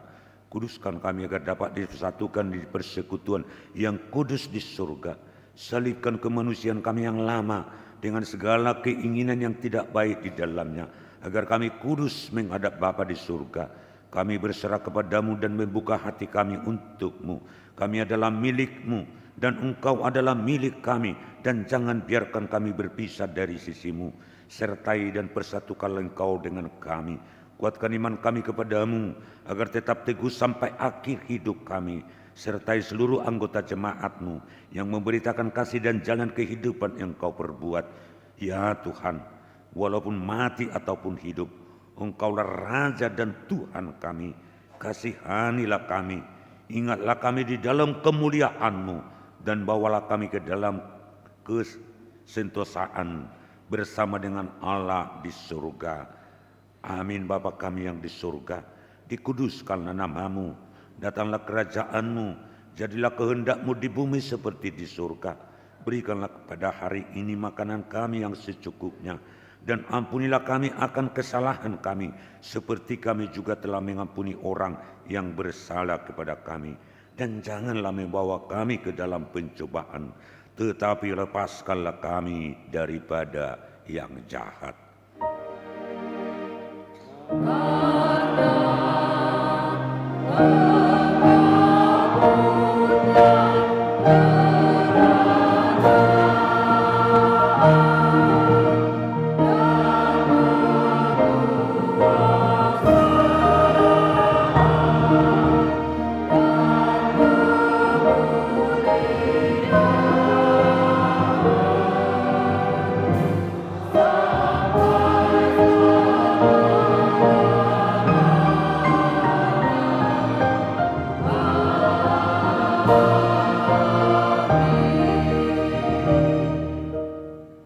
Kuduskan kami agar dapat disatukan di persekutuan yang kudus di surga. Salibkan kemanusiaan kami yang lama dengan segala keinginan yang tidak baik di dalamnya, agar kami kudus menghadap Bapa di surga. Kami berserah kepada-Mu dan membuka hati kami untuk-Mu. Kami adalah milik-Mu dan Engkau adalah milik kami, dan jangan biarkan kami berpisah dari sisi-Mu. Sertai dan persatukanlah Engkau dengan kami. Kuatkan iman kami kepada-Mu agar tetap teguh sampai akhir hidup kami. Sertai seluruh anggota jemaat-Mu yang memberitakan kasih dan jalan kehidupan yang Engkau perbuat. Ya Tuhan, walaupun mati ataupun hidup, Engkaulah Raja dan Tuhan kami. Kasihanilah kami, ingatlah kami di dalam kemuliaan-Mu, dan bawalah kami ke dalam kesentosaan bersama dengan Allah di surga. Amin. Bapa kami yang di surga, dikuduskanlah nama-Mu, datanglah kerajaan-Mu, jadilah kehendak-Mu di bumi seperti di surga. Berikanlah kepada hari ini makanan kami yang secukupnya, dan ampunilah kami akan kesalahan kami, seperti kami juga telah mengampuni orang yang bersalah kepada kami. Dan janganlah membawa kami ke dalam pencobaan, tetapi lepaskanlah kami daripada yang jahat.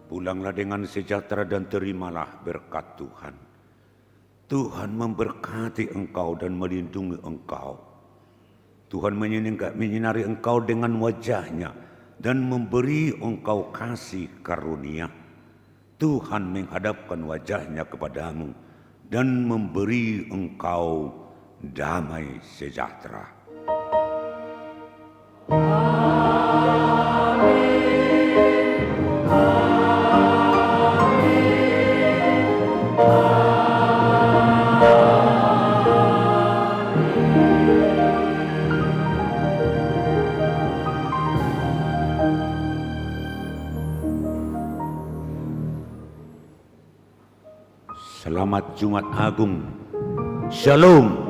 Pulanglah dengan sejahtera dan terimalah berkat Tuhan. Tuhan memberkati engkau dan melindungi engkau. Tuhan menyinari engkau dengan wajah-Nya dan memberi engkau kasih karunia. Tuhan menghadapkan wajah-Nya kepadamu dan memberi engkau damai sejahtera. Selamat Jumat Agung. Shalom.